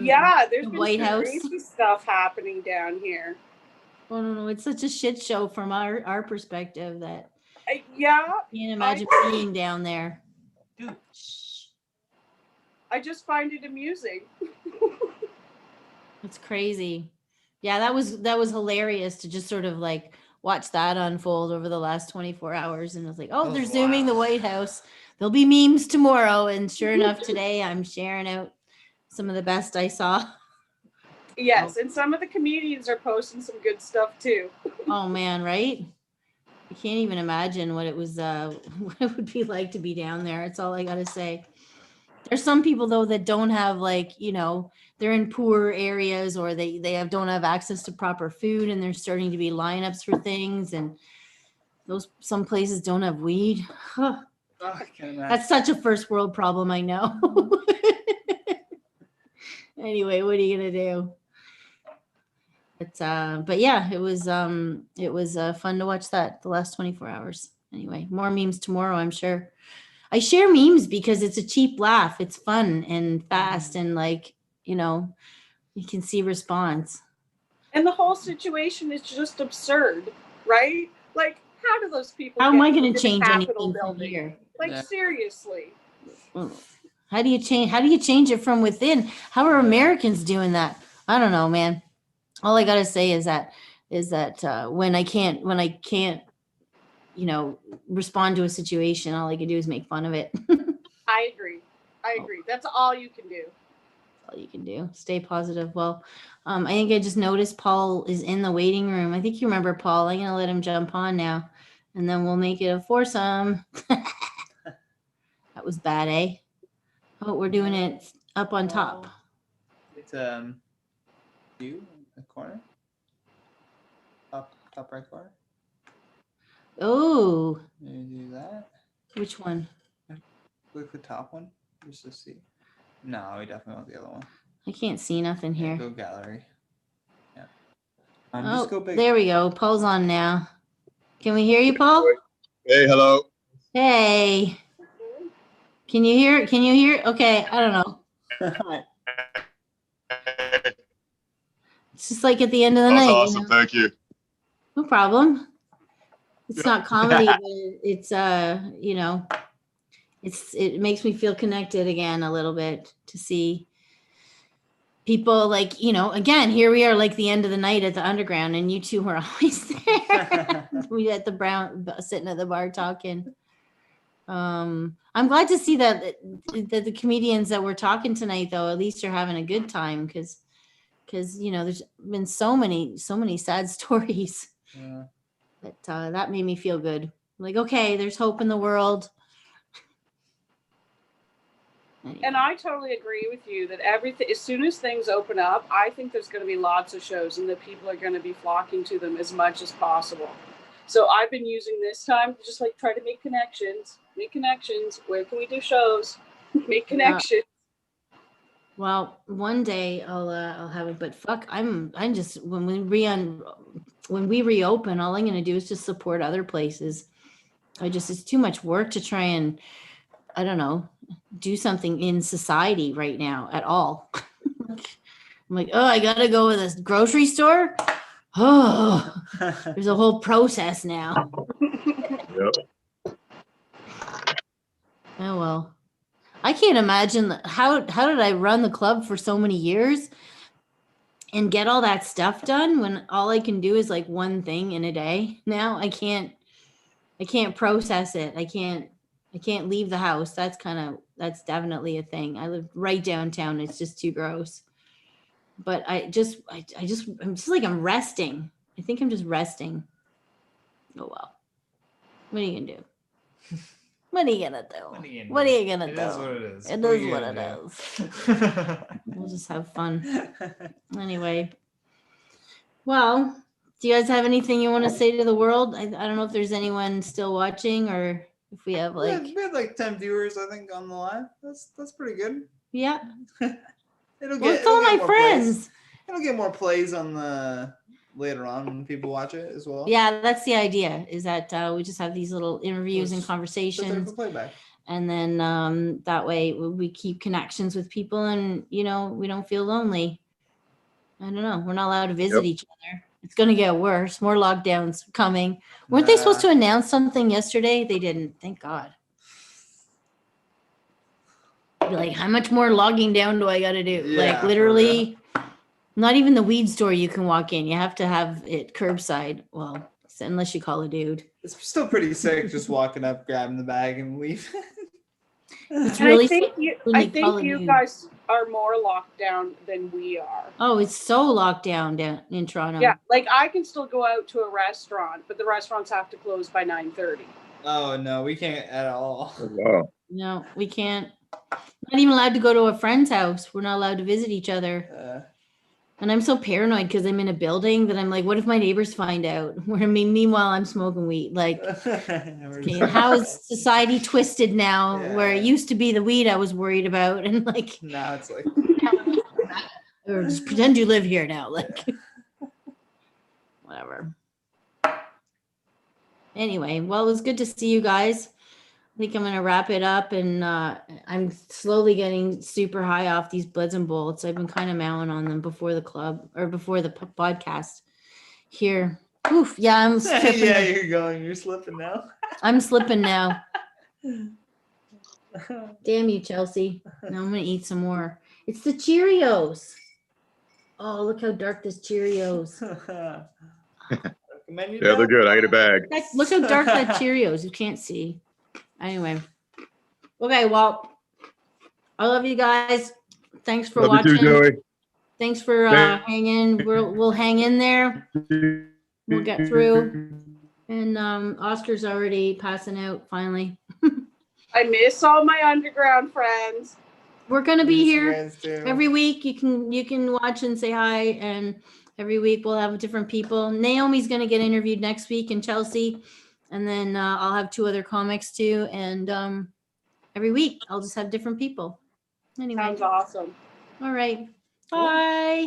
Yeah, there's the been White some House. crazy stuff happening down here. I don't know. It's such a shit show from our perspective that Yeah, I can't imagine being down there. Dude. I just find it amusing. It's crazy. Yeah, that was hilarious to just sort of like watch that unfold over the last 24 hours. And I was like, oh, they're zooming the White House. There'll be memes tomorrow. And sure enough, today I'm sharing out some of the best I saw. Yes, and some of the comedians are posting some good stuff too. Oh man, right? I can't even imagine what it was what it would be like to be down there. It's all I gotta say. There's some people though that don't have like, they're in poor areas or they don't have access to proper food and there's starting to be lineups for things and some places don't have weed. Oh, I can't imagine. That's such a first world problem, I know. Anyway, what are you gonna do? But yeah, it was fun to watch that the last 24 hours. Anyway, more memes tomorrow, I'm sure. I share memes because it's a cheap laugh. It's fun and fast and like, you can see response. And the whole situation is just absurd, right? Like, how do those people? How am I going to change anything from here? Like, seriously. How do you change it from within? How are Americans doing that? I don't know, man. All I gotta say is that when I can't respond to a situation, all I can do is make fun of it. I agree. That's all you can do. All you can do. Stay positive. Well, I think I just noticed Paul is in the waiting room. I think you remember Paul. I'm gonna let him jump on now, and then we'll make it a foursome. That was bad, eh? Oh, we're doing it up on top. It's you in the corner. Top right corner. Oh. Maybe do that. Which one? Click the top one just to see. No, we definitely want the other one. I can't see nothing here. Go gallery. Yeah. Oh, just go big. There we go. Paul's on now. Can we hear you, Paul? Hey, hello. Hey. Can you hear? Okay, I don't know. It's just like at the end of the That's night. awesome. Thank you. No problem. It's not comedy, but it's it makes me feel connected again a little bit to see people like, again, here we are like the end of the night at the underground and you two were always there. We at the Brown sitting at the bar talking. I'm glad to see that the comedians that we're talking tonight though, at least are having a good time because there's been so many sad stories. Yeah. That made me feel good. Like, okay, there's hope in the world. Anyway. And I totally agree with you that everything, as soon as things open up, I think there's going to be lots of shows and that people are going to be flocking to them as much as possible. So I've been using this time to just like try to make connections. Where can we do shows? Make connections. Well, one day I'll have it, but fuck, I'm just when we reopen, all I'm gonna do is just support other places. It's too much work to try and I don't know, do something in society right now at all. I'm like, oh, I gotta go to this grocery store. Oh, there's a whole process now. Yep. Oh well. I can't imagine how did I run the club for so many years and get all that stuff done when all I can do is like one thing in a day. Now I can't process it. I can't leave the house. That's definitely a thing. I live right downtown. It's just too gross. But I'm just like I'm resting. I think I'm just resting. Oh well. What are you gonna do? What are you gonna do? What are you gonna do? It is what it is. It is what it is. We'll just have fun. Anyway. Well, do you guys have anything you want to say to the world? I don't know if there's anyone still watching or if we have like we had like 10 viewers, I think, on the live. That's pretty good. yeah. It's all my friends. It'll get more plays on the later on when people watch it as well. Yeah, that's the idea. Is that we just have these little interviews and conversations, playback. and then that way we keep connections with people, and we don't feel lonely. I don't know. We're not allowed to visit each other. It's going to get worse. More lockdowns coming. Weren't they supposed to announce something yesterday? They didn't. Thank God. Be like, how much more logging down do I got to do? Yeah, like literally, not even the weed store you can walk in. You have to have it curbside. Well, unless you call a dude. It's still pretty sick just walking up, grabbing the bag and leave. It's And really I think you guys are more locked down than we are. Oh, it's so locked down in Toronto. Yeah, like I can still go out to a restaurant, but the restaurants have to close by 9:30. Oh no, we can't at all. Wow. No, we can't. Not even allowed to go to a friend's house. We're not allowed to visit each other. And I'm so paranoid because I'm in a building that I'm like, what if my neighbors find out? Meanwhile, I'm smoking weed. Like, okay, how is society twisted now? Yeah. Where it used to be the weed I was worried about, and like now it's like, or just pretend you live here now. Like, whatever. Anyway, well, it was good to see you guys. I think I'm gonna wrap it up, and I'm slowly getting super high off these Bloods and Bolts. I've been kind of mowing on them before the club or before the podcast. Here, oof, yeah, I'm slipping. yeah, you're slipping now. I'm slipping now. Damn you, Chelsea. Now I'm gonna eat some more. It's the Cheerios. Oh, look how dark this Cheerios. Yeah, they're good. I ate a bag. Look how dark that Cheerios. You can't see. Anyway. Okay, well, I love you guys. Thanks for Love watching. you too, Joey. Thanks for hanging. We'll hang in there. We'll get through. And Oscar's already passing out finally. I miss all my underground friends. We're gonna be here every week. You can watch and say hi, and every week we'll have different people. Naomi's gonna get interviewed next week, and Chelsea, and then I'll have 2 other comics too. And every week I'll just have different people. Anyway, Sounds awesome. all right, bye.